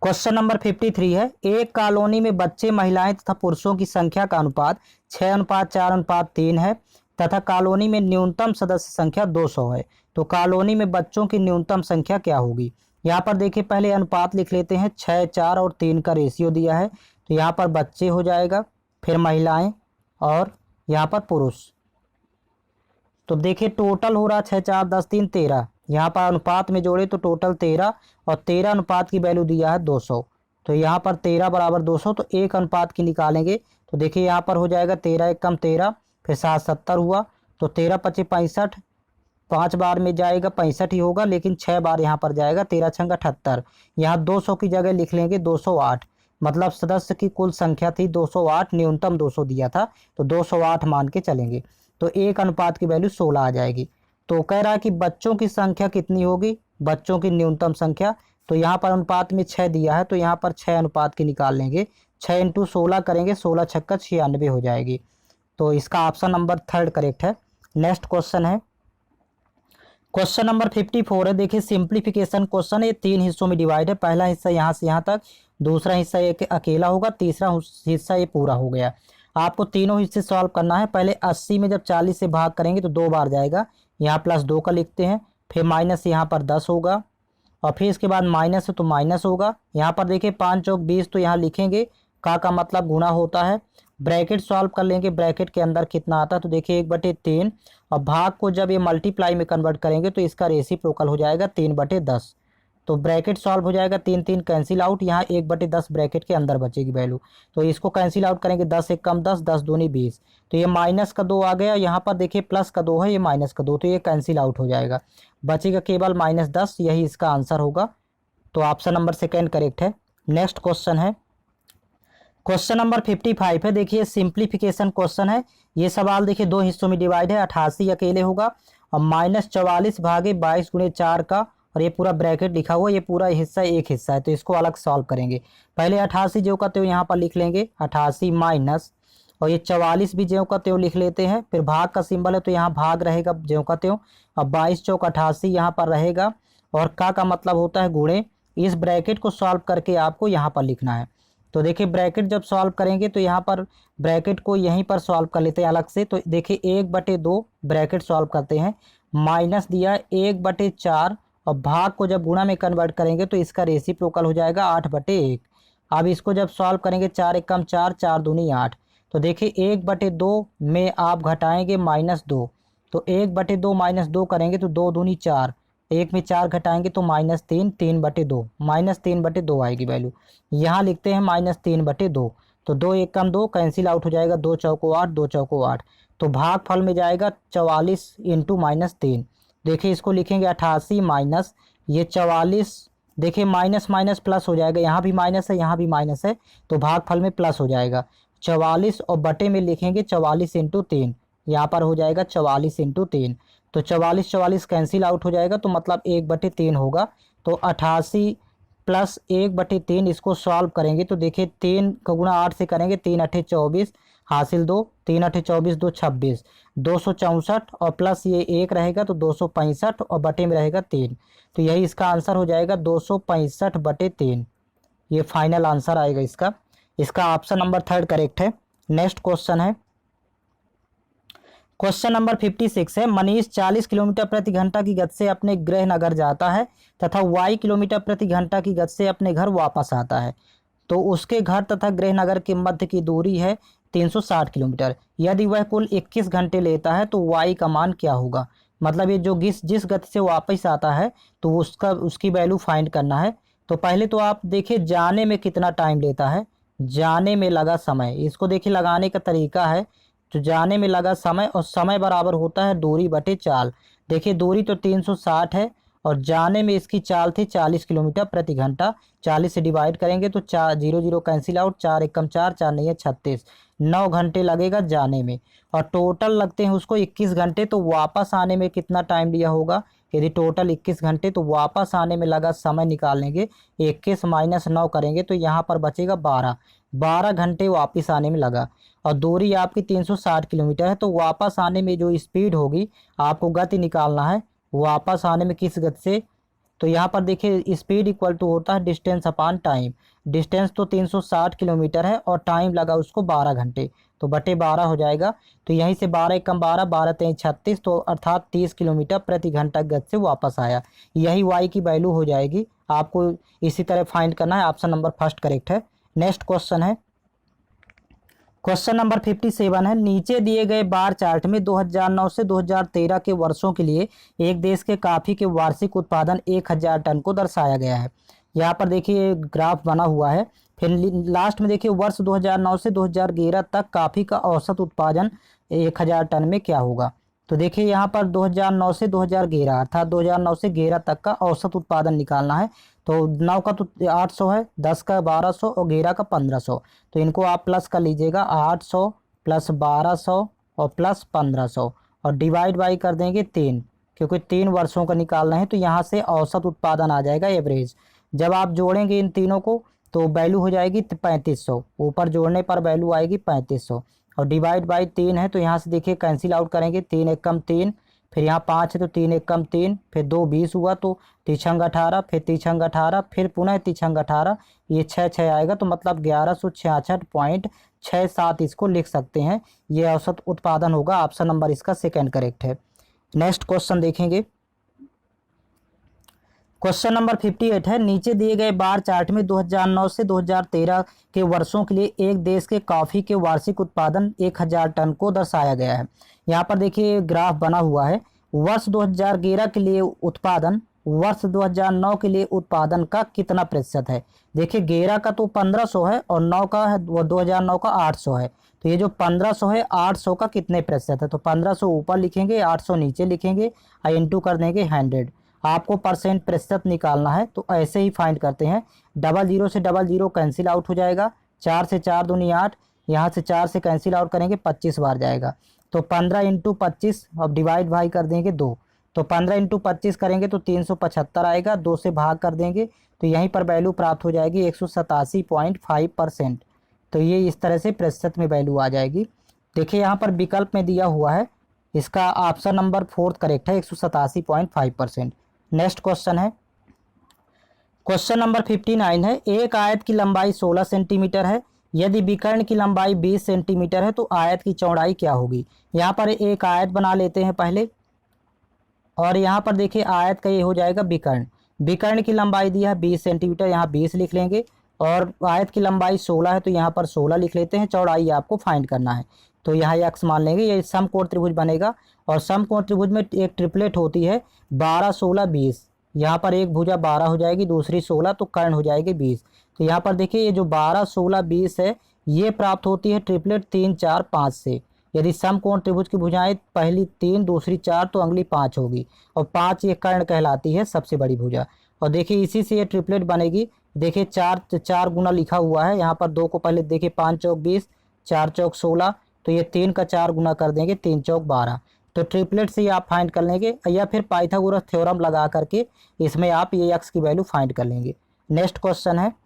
क्वेश्चन नंबर 53 है, एक कॉलोनी में बच्चे, महिलाएं तथा पुरुषों की संख्या का अनुपात 6:4:3 है तथा कॉलोनी में न्यूनतम सदस्य संख्या 200 है, तो कॉलोनी में बच्चों की न्यूनतम संख्या क्या होगी। यहाँ पर देखिए पहले अनुपात लिख लेते हैं, 6, 4 और 3 का रेशियो दिया है, तो यहाँ पर बच्चे हो जाएगा, फिर महिलाएं और यहाँ पर पुरुष। तो देखिए टोटल हो रहा 6, 4, 10, 3, 13, यहाँ पर अनुपात में जोड़े तो टोटल 13 और 13 अनुपात की वैल्यू दिया है 200, तो यहाँ पर 13 बराबर 200, तो एक अनुपात की निकालेंगे तो देखिए यहाँ पर हो जाएगा 13 एक कम 13, फिर 7 70 हुआ, तो 13 25 65, 5 बार में जाएगा 65 ही होगा, लेकिन 6 बार यहाँ पर जाएगा, 13 छंग 78, यहाँ 200 की जगह लिख लेंगे 208, मतलब सदस्य की कुल संख्या थी 208, न्यूनतम 200 दिया था तो 208 मान के चलेंगे, तो एक अनुपात की वैल्यू 16 आ जाएगी। तो कह रहा है कि बच्चों की संख्या कितनी होगी, बच्चों की न्यूनतम संख्या, तो यहाँ पर अनुपात में 6 दिया है, तो यहाँ पर 6 अनुपात की निकाल लेंगे, 6 इंटू 16 करेंगे, 16 छक्का 96 हो जाएगी, तो इसका ऑप्शन नंबर थर्ड करेक्ट है। नेक्स्ट क्वेश्चन है, क्वेश्चन नंबर 54 है, देखिए सिंप्लीफिकेशन क्वेश्चन है, ये 3 हिस्सों में डिवाइड है, पहला हिस्सा यहाँ से यहाँ तक, दूसरा हिस्सा एक अकेला होगा, तीसरा हिस्सा ये पूरा हो गया। आपको तीनों हिस्से सॉल्व करना है। पहले 80 में जब 40 से भाग करेंगे तो 2 बार जाएगा, यहाँ +2 का लिखते हैं, फिर माइनस यहाँ पर 10 होगा और फिर इसके बाद माइनस है तो माइनस होगा। यहाँ पर देखिए 5 चौक 20, तो यहाँ लिखेंगे का मतलब गुणा होता है, ब्रैकेट सॉल्व कर लेंगे, ब्रैकेट के अंदर कितना आता है तो देखिए 1/3 और भाग को जब ये मल्टीप्लाई में कन्वर्ट करेंगे तो इसका रेसिप्रोकल हो जाएगा 3/10, तो ब्रैकेट सॉल्व हो जाएगा, 3 3 कैंसिल आउट, यहाँ 1/10 ब्रैकेट के अंदर बचेगी वैल्यू, तो इसको कैंसिल आउट करेंगे, 10 एक कम 10, 10 दूनी 20, तो ये माइनस का 2 आ गया, यहाँ पर देखिए प्लस का 2 है, ये माइनस का 2, तो ये कैंसिल आउट हो जाएगा, बचेगा केवल -10, यही इसका आंसर होगा, तो ऑप्शन नंबर सेकेंड करेक्ट है। नेक्स्ट क्वेश्चन है, क्वेश्चन नंबर 55 है, देखिए सिंप्लीफिकेशन क्वेश्चन है, ये सवाल देखिए 2 हिस्सों में डिवाइड है, 88 अकेले होगा और -44 भागे 22 गुणे 4 का, और ये पूरा ब्रैकेट लिखा हुआ, ये पूरा हिस्सा एक हिस्सा है, तो इसको अलग सॉल्व करेंगे। पहले 88 जो का त्यों यहाँ पर लिख लेंगे, 88 माइनस, और ये 44 भी ज्यों का त्यों लिख लेते हैं, फिर भाग का सिंबल है तो यहाँ भाग रहेगा ज्यों का त्यों, अब 22 चौक 88 यहाँ पर रहेगा, और का मतलब होता है गुणे, इस ब्रैकेट को सॉल्व करके आपको यहाँ पर लिखना है। तो देखिए ब्रैकेट जब सॉल्व करेंगे तो यहाँ पर ब्रैकेट को यहीं पर सॉल्व कर लेते हैं अलग से, तो देखिए 1/2 ब्रैकेट सॉल्व करते हैं, माइनस दिया 1/4 और भाग को जब गुणा में कन्वर्ट करेंगे तो इसका रेसिप्रोकल हो जाएगा 8/1। अब इसको जब सॉल्व करेंगे 4 एक कम 4, 4 दूनी 8, तो देखिए 1/2 में आप घटाएंगे -2, तो 1/2 -2 करेंगे तो 2 दूनी 4, 1 में 4 घटाएंगे तो -3, 3/2, -3/2 आएगी वैल्यू, यहाँ लिखते हैं -3/2, तो 2 एक कम 2 कैंसिल आउट हो जाएगा, 2 चौको 8, 2 चौको 8, तो भागफल में जाएगा 44 इंटू -3, देखिए इसको लिखेंगे 88 माइनस ये 44, देखिए माइनस माइनस प्लस हो जाएगा, यहाँ भी माइनस है यहाँ भी माइनस है, तो भागफल में प्लस हो जाएगा 44 और बटे में लिखेंगे 44 इंटू 3, यहाँ पर हो जाएगा 44 इंटू 3, तो 44 44 कैंसिल आउट हो जाएगा, तो मतलब 1/3 होगा, तो 88 प्लस 1/3, इसको सॉल्व करेंगे तो देखिए 3 का गुणा 8 से करेंगे, 3 8 24 हासिल 2, 3 8 24 2 26, 264 और प्लस ये 1 रहेगा तो 265 और बटे में रहेगा 3, तो यही इसका आंसर हो जाएगा 265/3, ये फाइनल आंसर आएगा इसका। इसका ऑप्शन नंबर थर्ड करेक्ट है। नेक्स्ट क्वेश्चन है, क्वेश्चन नंबर 56 है, मनीष 40 किलोमीटर प्रति घंटा की गति से अपने गृह नगर जाता है तथा y किलोमीटर प्रति घंटा की गति से अपने घर वापस आता है, तो उसके घर तथा गृह नगर के मध्य की दूरी है 360 किलोमीटर। यदि वह कुल 21 घंटे लेता है तो y का मान क्या होगा। मतलब ये जो जिस गति से वापस आता है तो उसकी वैल्यू फाइंड करना है। तो पहले तो आप देखिए जाने में कितना टाइम लेता है, जाने में लगा समय, इसको देखिए लगाने का तरीका है, तो जाने में लगा समय और समय बराबर होता है दूरी बटे चाल। देखिए दूरी तो 360 है और जाने में इसकी चाल थी 40 किलोमीटर प्रति घंटा, 40 से डिवाइड करेंगे तो 4 0 0 कैंसिल आउट, 4 एक कम 4, 4 नहीं है 36, 9 घंटे लगेगा जाने में और टोटल लगते हैं उसको 21 घंटे। तो वापस आने में कितना टाइम लिया होगा, यदि टोटल 21 घंटे तो वापस आने में लगा समय निकाल लेंगे, 21 माइनस 9 करेंगे तो यहाँ पर बचेगा 12, 12 घंटे वापस आने में लगा और दूरी आपकी 360 किलोमीटर है। तो वापस आने में जो स्पीड होगी, आपको गति निकालना है वापस आने में किस गति से। तो यहाँ पर देखिए स्पीड इक्वल टू होता है डिस्टेंस अपान टाइम। डिस्टेंस तो 360 किलोमीटर है और टाइम लगा उसको 12 घंटे, तो बटे 12 हो जाएगा। तो यहीं से 12 एकम 12, 12 तेईस 36, तो अर्थात 30 किलोमीटर प्रति घंटा गति से वापस आया। यही वाई की वैल्यू हो जाएगी। आपको इसी तरह फाइंड करना है। ऑप्शन नंबर फर्स्ट करेक्ट है। नेक्स्ट क्वेश्चन है, क्वेश्चन नंबर 57 है। नीचे दिए गए बार चार्ट में 2009 से 2013 के वर्षों के लिए एक देश के कॉफी के वार्षिक उत्पादन 1000 टन को दर्शाया गया है। यहाँ पर देखिए ग्राफ बना हुआ है। फिर लास्ट में देखिए वर्ष 2009 से 2011 तक कॉफी का औसत उत्पादन 1000 टन में क्या होगा। तो देखिए यहाँ पर 2009 से 2011 अर्थात 2009 से 11 तक का औसत उत्पादन निकालना है। तो 9 का तो 800 है, 10 का 1200 और 11 का 1500। तो इनको आप प्लस कर लीजिएगा, 800 प्लस 1200 और प्लस 1500 और डिवाइड बाई कर देंगे 3, क्योंकि 3 वर्षों का निकालना है। तो यहाँ से औसत उत्पादन आ जाएगा एवरेज। जब आप जोड़ेंगे इन तीनों को तो वैल्यू हो जाएगी 3500, ऊपर जोड़ने पर वैल्यू आएगी 3500 और डिवाइड बाई 3 है। तो यहाँ से देखिए कैंसिल आउट करेंगे, 3 एकम 3, फिर यहाँ 5 है तो 3 एकम 3, फिर 2 20 हुआ तो तीछंग 18, फिर तीछंग 18, फिर पुनः तीछंग 18, ये 6 आएगा। तो मतलब 1166.67 इसको लिख सकते हैं। ये औसत उत्पादन होगा। ऑप्शन नंबर इसका सेकंड करेक्ट है। नेक्स्ट क्वेश्चन देखेंगे, क्वेश्चन नंबर 58 है। नीचे दिए गए बार चार्ट में 2009 से 2013 के वर्षों के लिए एक देश के कॉफ़ी के वार्षिक उत्पादन 1000 टन को दर्शाया गया है। यहाँ पर देखिए ग्राफ बना हुआ है। वर्ष 2011 के लिए उत्पादन वर्ष 2009 के लिए उत्पादन का कितना प्रतिशत है। देखिए 11 का तो 1500 है और 9 का है, वो 2009 का 800 है। तो ये जो 1500 है 800 का कितने प्रतिशत है। तो 1500 ऊपर लिखेंगे, 800 नीचे लिखेंगे और इंटू कर देंगे 100। आपको परसेंट प्रतिशत निकालना है। तो ऐसे ही फाइंड करते हैं। 00 से 00 कैंसिल आउट हो जाएगा, 4 से 4 दूनी 8, यहाँ से 4 से कैंसिल आउट करेंगे 25 बार जाएगा। तो 15 इंटू 25 अब डिवाइड भाई कर देंगे 2। तो 15 इंटू 25 करेंगे तो 375 आएगा, 2 से भाग कर देंगे तो यहीं पर वैल्यू प्राप्त हो जाएगी 187.5%। तो ये इस तरह से प्रतिशत में वैल्यू आ जाएगी। देखिए यहाँ पर विकल्प में दिया हुआ है, इसका ऑप्शन नंबर 4 करेक्ट है, 187.5%। नेक्स्ट क्वेश्चन है, क्वेश्चन नंबर 59 है। एक आयत की लंबाई 16 सेंटीमीटर है। यदि विकर्ण की लंबाई 20 सेंटीमीटर है तो आयत की चौड़ाई क्या होगी। यहाँ पर एक आयत बना लेते हैं पहले, और यहाँ पर देखिए आयत का ये हो जाएगा विकर्ण। विकर्ण की लंबाई दिया है 20 सेंटीमीटर, यहाँ 20 लिख लेंगे, और आयत की लंबाई 16 है तो यहाँ पर 16 लिख लेते हैं। चौड़ाई आपको फाइंड करना है। तो यहाँ x मान लेंगे, ये समकोण त्रिभुज बनेगा। और समकोण त्रिभुज में एक ट्रिपलेट होती है 12 16 20। यहाँ पर एक भुजा 12 हो जाएगी, दूसरी 16, तो कर्ण हो जाएगी 20। तो यहाँ पर देखिए ये जो 12 16 20 है ये प्राप्त होती है ट्रिपलेट 3 4 5 से। यदि समकोण त्रिभुज की भुजाएं पहली 3 दूसरी 4 तो अगली 5 होगी, और 5 ये कर्ण कहलाती है सबसे बड़ी भुजा। और देखिए इसी से ये ट्रिपलेट बनेगी। देखिए 4 गुना लिखा हुआ है, यहाँ पर 2 को पहले देखिए 5 चौक 20, 4 चौक 16, तो ये 3 का 4 गुना कर देंगे, 3 चौक 12। तो ट्रिपलेट से ये आप फाइंड कर लेंगे, या फिर पाइथागोरस थ्योरम लगा करके इसमें आप ये x की वैल्यू फाइंड कर लेंगे। नेक्स्ट क्वेश्चन है,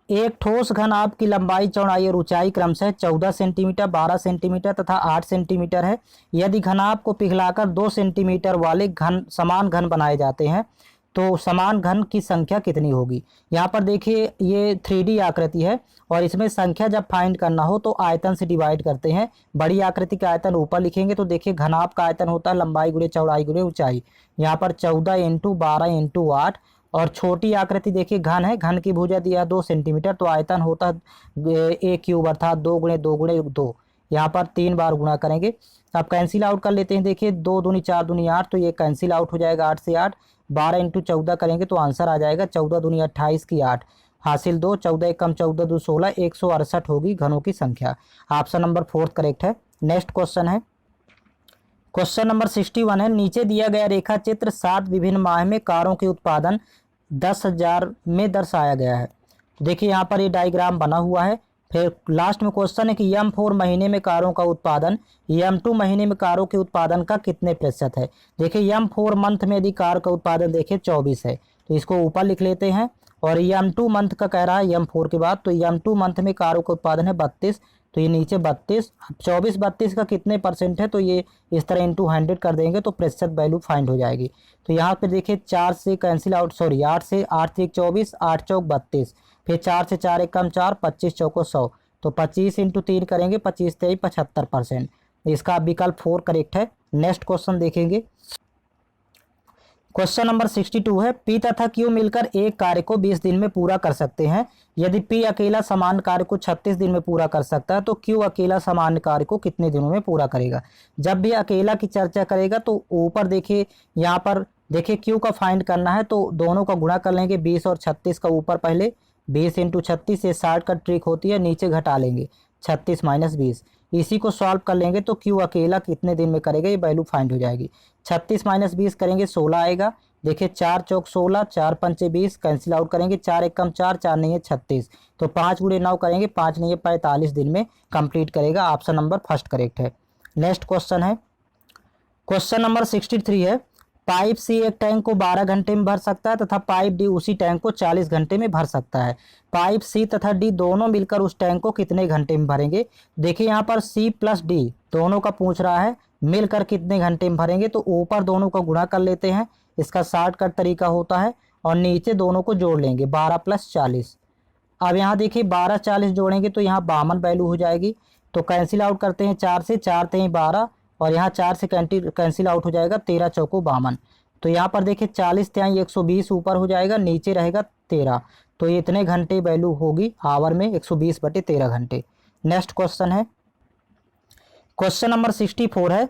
एक ठोस घन आपकी की लंबाई चौड़ाई और ऊंचाई क्रमशः 14 सेंटीमीटर 12 सेंटीमीटर तथा 8 सेंटीमीटर है। यदि घनाभ को पिघलाकर 2 सेंटीमीटर वाले घन समान घन बनाए जाते हैं तो समान घन की संख्या कितनी होगी। यहाँ पर देखिए ये 3D आकृति है, और इसमें संख्या जब फाइंड करना हो तो आयतन से डिवाइड करते हैं। बड़ी आकृति का आयतन ऊपर लिखेंगे, तो देखिए घनाभ का आयतन होता है लंबाई गुणे चौड़ाई गुणे ऊंचाई। यहाँ पर 14 इंटू 12 इंटू 8, और छोटी आकृति देखिए घन है, घन की भुजा दिया 2 सेंटीमीटर, तो आयतन होता है a क्यूब अर्थात 2 गुणे 2 गुणे 2। यहाँ पर 3 बार गुणा करेंगे। अब कैंसिल आउट कर लेते हैं। देखिए 2 दूनी 4 दूनी 8, तो ये कैंसिल आउट हो जाएगा 8 से 8। 12 इंटू 14 करेंगे तो आंसर आ जाएगा 14 दूनी 28 की 8 हासिल 2, 14 एकम 14 2 16, 168 होगी घनों की संख्या। ऑप्शन नंबर 4 करेक्ट है। नेक्स्ट क्वेश्चन है, क्वेश्चन नंबर 61 है। नीचे दिया गया रेखा चित्र 7 विभिन्न माह में कारों के उत्पादन 10,000 में दर्शाया गया है। देखिए यहाँ पर ये डायग्राम बना हुआ है। फिर लास्ट में क्वेश्चन है कि M4 महीने में कारों का उत्पादन M2 महीने में कारों के उत्पादन का कितने प्रतिशत है। देखिए M4 मंथ में यदि कार का उत्पादन देखिए 24 है, तो इसको ऊपर लिख लेते हैं, और M2 मंथ का कह रहा है M4 के बाद, तो M2 मंथ में कारों का उत्पादन है 32, तो ये नीचे 32, 24-32 का कितने परसेंट है, तो ये इस तरह इंटू 100 कर देंगे तो प्रतिशत वैल्यू फाइंड हो जाएगी। तो यहाँ पे देखिए 4 से कैंसिल आउट, सॉरी 8 से, 8 से 1 24, 8 चौक 32, फिर 4 से 4 एक कम 4, 25 चौको 100, तो 25 इंटू 3 करेंगे, 25 3 75%। इसका विकल्प 4 करेक्ट है। नेक्स्ट क्वेश्चन देखेंगे। क्वेश्चन नंबर 62 है, पी तथा क्यू मिलकर एक कार्य को 20 दिन में पूरा कर सकते हैं। यदि पी अकेला समान कार्य को 36 दिन में पूरा कर सकता है तो क्यू अकेला समान कार्य को कितने दिनों में पूरा करेगा। जब भी अकेला की चर्चा करेगा तो ऊपर देखिए, यहाँ पर देखिए क्यू का फाइंड करना है तो दोनों का गुणा कर लेंगे, 20 और 36 का ऊपर पहले 20 इंटू 36 से 60 का ट्रिक होती है, नीचे घटा लेंगे 36 माइनस 20, इसी को सॉल्व कर लेंगे तो क्यू अकेला कितने दिन में करेगा ये वैल्यू फाइंड हो जाएगी। 36 माइनस 20 करेंगे 16 आएगा। देखिए 4 चौक 16, 4 पंचे 20, कैंसिल आउट करेंगे, 4 एक कम 4, 4 नहीं है 36, तो 5 गुणे 9 करेंगे, 5 नहीं है 45 दिन में कंप्लीट करेगा। ऑप्शन नंबर फर्स्ट करेक्ट है। नेक्स्ट क्वेश्चन है, क्वेश्चन नंबर 63 है, पाइप सी एक टैंक को 12 घंटे में भर सकता है तथा पाइप डी उसी टैंक को 40 घंटे में भर सकता है। पाइप सी तथा डी दोनों मिलकर उस टैंक को कितने घंटे में भरेंगे। देखिए यहाँ पर सी प्लस डी दोनों का पूछ रहा है, मिलकर कितने घंटे में भरेंगे, तो ऊपर दोनों का गुणा कर लेते हैं, इसका शॉर्टकट तरीका होता है, और नीचे दोनों को जोड़ लेंगे 12 प्लस 40। अब यहाँ देखिए 12 40 जोड़ेंगे तो यहाँ 52 वैल्यू हो जाएगी, तो कैंसिल आउट करते हैं 4 से, 4 3 12, और यहाँ 4 से कैंसिल आउट हो जाएगा, 13 चौको 52, तो यहाँ पर देखिए 40 त्याई 120 ऊपर हो जाएगा, नीचे रहेगा 13, तो ये इतने घंटे वैल्यू होगी आवर में 120/13 घंटे। नेक्स्ट क्वेश्चन है, क्वेश्चन नंबर 64 है,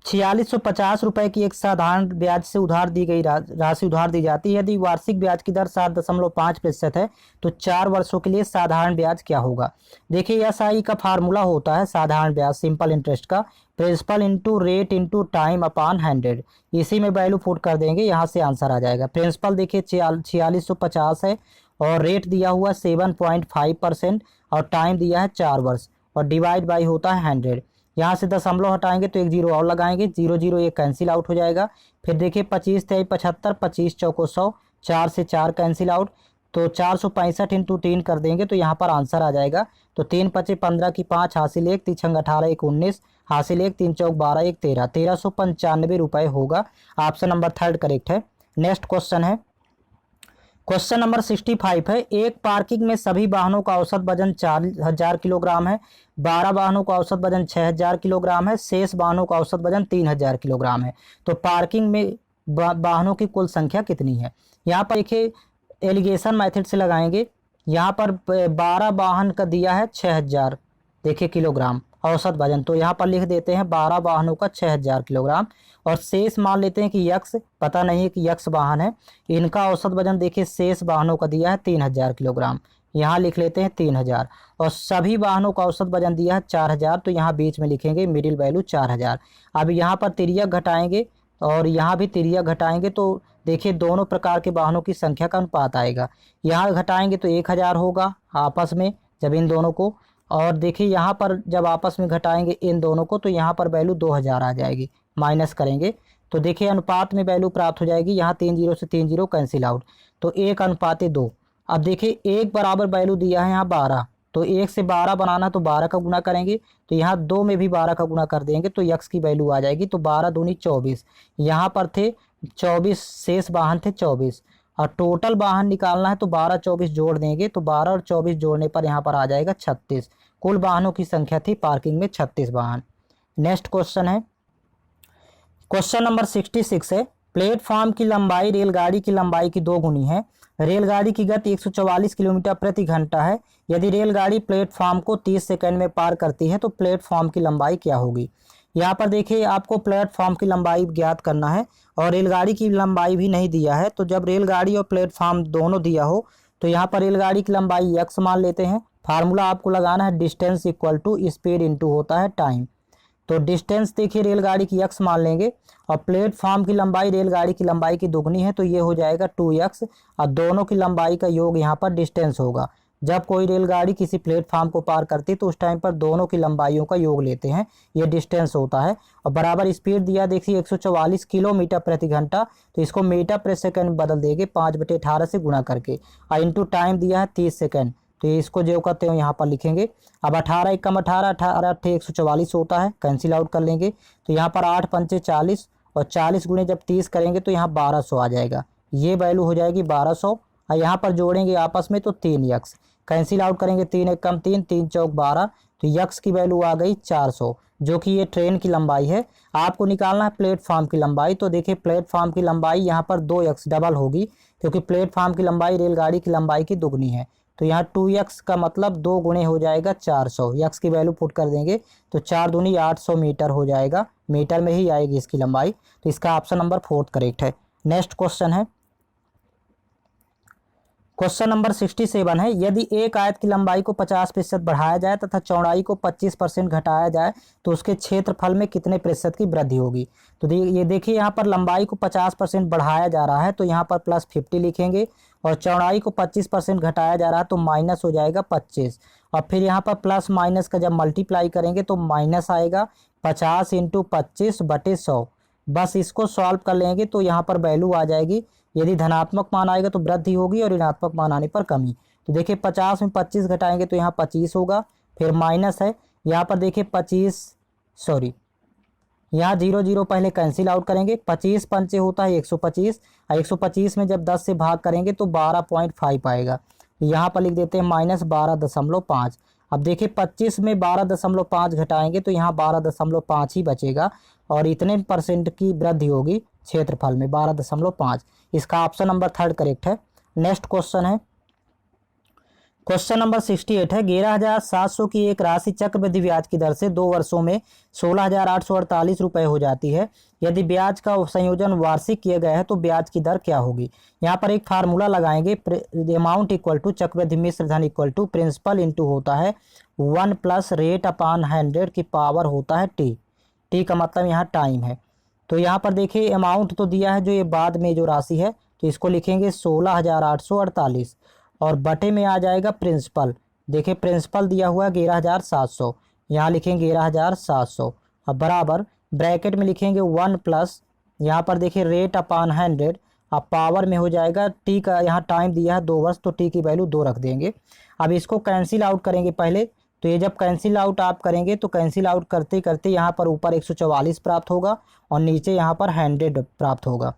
4650 रुपये की एक साधारण ब्याज से उधार दी गई राशि उधार दी जाती है। यदि वार्षिक ब्याज की दर 7.5% है तो 4 वर्षों के लिए साधारण ब्याज क्या होगा। देखिए एसआई का फार्मूला होता है साधारण ब्याज सिंपल इंटरेस्ट का, principal into rate into time upon 100, इसी में वैल्यू पुट कर देंगे, यहाँ से आंसर आ जाएगा। प्रिंसिपल देखिए 4650 है, और रेट दिया हुआ 7.5% और टाइम दिया है 4 वर्ष, और डिवाइड बाई होता है 100। यहाँ से दशमलव हटाएंगे तो एक जीरो और लगाएंगे, 0 0 ये कैंसिल आउट हो जाएगा। फिर देखिए 25 3 75, 25 चौको 100, 4 से 4 कैंसिल आउट, तो 465 इंटू 3 कर देंगे तो यहाँ पर आंसर आ जाएगा। तो 3 पचे 15 की 5 हासिल 1, 3 छंग 18 1 19 हासिल 1, 3 चौक 12 1 13, 1395 रुपये होगा। ऑप्शन नंबर थर्ड करेक्ट है। नेक्स्ट क्वेश्चन है, क्वेश्चन नंबर 65 है, एक पार्किंग में सभी वाहनों का औसत वजन 4000 किलोग्राम है, 12 वाहनों का औसत वजन 6000 किलोग्राम है, शेष वाहनों का औसत वजन 3000 किलोग्राम है। तो पार्किंग में वाहनों की कुल संख्या कितनी है। यहाँ पर देखिए एलिगेशन मेथड से लगाएंगे, यहाँ पर 12 वाहन का दिया है 6000 देखिए किलोग्राम औसत वजन, तो यहाँ पर लिख देते हैं 12 वाहनों का 6000 किलोग्राम, और शेष मान लेते हैं कि यक्स, पता नहीं है कि यक्स वाहन है, इनका औसत वजन देखिए शेष वाहनों का दिया है 3000 किलोग्राम, यहाँ लिख लेते हैं 3000, और सभी वाहनों का औसत वजन दिया है 4000, तो यहाँ बीच में लिखेंगे मिडिल वैल्यू 4000। अब यहाँ पर तिर्यक घटाएंगे और यहाँ भी तिर्यक घटाएंगे तो देखिए दोनों प्रकार के वाहनों की संख्या का अनुपात आएगा। यहाँ घटाएंगे तो 1000 होगा आपस में जब इन दोनों को, और देखिए यहाँ पर जब आपस में घटाएंगे इन दोनों को तो यहाँ पर वैल्यू 2000 आ जाएगी, माइनस करेंगे तो देखिए अनुपात में वैल्यू प्राप्त हो जाएगी। यहाँ 3 0 से 3 0 कैंसिल आउट, तो 1:2। अब देखिए 1 बराबर वैल्यू दिया है यहाँ 12, तो 1 से 12 बनाना तो 12 का गुना करेंगे, तो यहाँ 2 में भी 12 का गुना कर देंगे तो यक्स की वैल्यू आ जाएगी। तो 12 दूनी 24, यहाँ पर थे 24, शेष वाहन थे 24, और टोटल वाहन निकालना है तो 12 24 जोड़ देंगे, तो 12 और 24 जोड़ने पर यहाँ पर आ जाएगा 36। कुल वाहनों की संख्या थी पार्किंग में 36 वाहन। नेक्स्ट क्वेश्चन है, क्वेश्चन नंबर 66 है, प्लेटफॉर्म की लंबाई रेलगाड़ी की लंबाई की 2 गुनी है। रेलगाड़ी की गति 144 किलोमीटर प्रति घंटा है। यदि रेलगाड़ी प्लेटफॉर्म को 30 सेकंड में पार करती है तो प्लेटफॉर्म की लंबाई क्या होगी। यहाँ पर देखिए आपको प्लेटफॉर्म की लंबाई ज्ञात करना है, और रेलगाड़ी की लंबाई भी नहीं दिया है, तो जब रेलगाड़ी और प्लेटफॉर्म दोनों दिया हो तो यहाँ पर रेलगाड़ी की लंबाई x मान लेते हैं। फार्मूला आपको लगाना है distance equal to speed into होता है टाइम, तो डिस्टेंस देखिए रेलगाड़ी की x मान लेंगे, और प्लेटफॉर्म की लंबाई रेलगाड़ी की लंबाई की दुगनी है तो ये हो जाएगा 2x, और दोनों की लंबाई का योग यहाँ पर डिस्टेंस होगा, जब कोई रेलगाड़ी किसी प्लेटफार्म को पार करती है तो उस टाइम पर दोनों की लंबाइयों का योग लेते हैं, ये डिस्टेंस होता है। और बराबर स्पीड दिया देखिए 144 किलोमीटर प्रति घंटा, तो इसको मीटर प्रति सेकंड बदल देंगे 5/18 से गुणा करके, और इंटू टाइम दिया है 30 सेकंड, तो ये इसको जो करते हो यहाँ पर लिखेंगे। अब 18 एकम 18, 18 144 होता है, कैंसिल आउट कर लेंगे, तो यहाँ पर 8 पंचे 40 और 40 गुणे जब 30 करेंगे तो यहाँ 1200 आ जाएगा, ये वैल्यू हो जाएगी 1200। और यहाँ पर जोड़ेंगे आपस में तो 3 यक्स, कैंसिल आउट करेंगे 3 एकम 3, 3 चौक 12, तो यक्स की वैल्यू आ गई 400, जो कि ये ट्रेन की लंबाई है। आपको निकालना है प्लेटफार्म की लंबाई, तो देखिए प्लेटफार्म की लंबाई यहाँ पर 2 यक्स डबल होगी, क्योंकि प्लेटफार्म की लंबाई रेलगाड़ी की लंबाई की दुगनी है। तो यहाँ 2x का मतलब 2 गुणे हो जाएगा 400, यक्स की वैल्यू पुट कर देंगे तो 4 दूनी 800 मीटर हो जाएगा, मीटर में ही आएगी इसकी लंबाई। तो इसका ऑप्शन नंबर 4 करेक्ट है। नेक्स्ट क्वेश्चन है क्वेश्चन नंबर 67 है, यदि एक आयत की लंबाई को 50% बढ़ाया जाए तथा चौड़ाई को 25% घटाया जाए तो उसके क्षेत्रफल में कितने प्रतिशत की वृद्धि होगी। तो ये देखिए यहाँ पर लंबाई को 50% बढ़ाया जा रहा है तो यहाँ पर +50 लिखेंगे, और चौड़ाई को 25% घटाया जा रहा है तो माइनस हो जाएगा 25, और फिर यहाँ पर प्लस माइनस का जब मल्टीप्लाई करेंगे तो माइनस आएगा 50 × 25/100। बस इसको सॉल्व कर लेंगे तो यहाँ पर वैल्यू आ जाएगी, यदि धनात्मक मान आएगा तो वृद्धि होगी और ऋणात्मक मान आने पर कमी। तो देखिए 50 में 25 घटाएंगे तो यहाँ 25 होगा, फिर माइनस है यहाँ पर देखिए 25, सॉरी यहाँ 0 0 पहले कैंसिल आउट करेंगे, 25 पंचे होता है 125, और 125 में जब 10 से भाग करेंगे तो 12.5 आएगा, यहाँ पर लिख देते हैं -12.5। अब देखिए 25 में 12.5 घटाएंगे तो यहाँ 12.5 ही बचेगा, और इतने % की वृद्धि होगी क्षेत्रफल में 12.5। इसका ऑप्शन नंबर 3 करेक्ट है। नेक्स्ट क्वेश्चन है क्वेश्चन नंबर 68 है, 11,700 की एक राशि चक्रवृद्धि ब्याज की दर से 2 वर्षों में 16,848 रुपये हो जाती है। यदि ब्याज का संयोजन वार्षिक किया गया है तो ब्याज की दर क्या होगी। यहाँ पर एक फार्मूला लगाएंगे, अमाउंट इक्वल टू चक्रवृद्धि मिश्र धन इक्वल टू प्रिंसिपल इंटू होता है 1 + रेट अपॉन 100 की पावर होता है टी का मतलब यहाँ टाइम है। तो यहाँ पर देखिए अमाउंट तो दिया है, जो ये बाद में जो राशि है तो इसको लिखेंगे 16,848, और बटे में आ जाएगा प्रिंसिपल। देखिए प्रिंसिपल दिया हुआ है 11,700, यहाँ लिखेंगे 11,700, अब बराबर ब्रैकेट में लिखेंगे 1 प्लस यहाँ पर देखिए रेट अपॉन 100, अब पावर में हो जाएगा टी का, यहाँ टाइम दिया है 2 वर्ष तो टी की वैल्यू 2 रख देंगे। अब इसको कैंसिल आउट करेंगे पहले, तो ये जब कैंसिल आउट आप करेंगे तो कैंसिल आउट करते करते यहाँ पर ऊपर 144 प्राप्त होगा और नीचे यहाँ पर 100 प्राप्त होगा।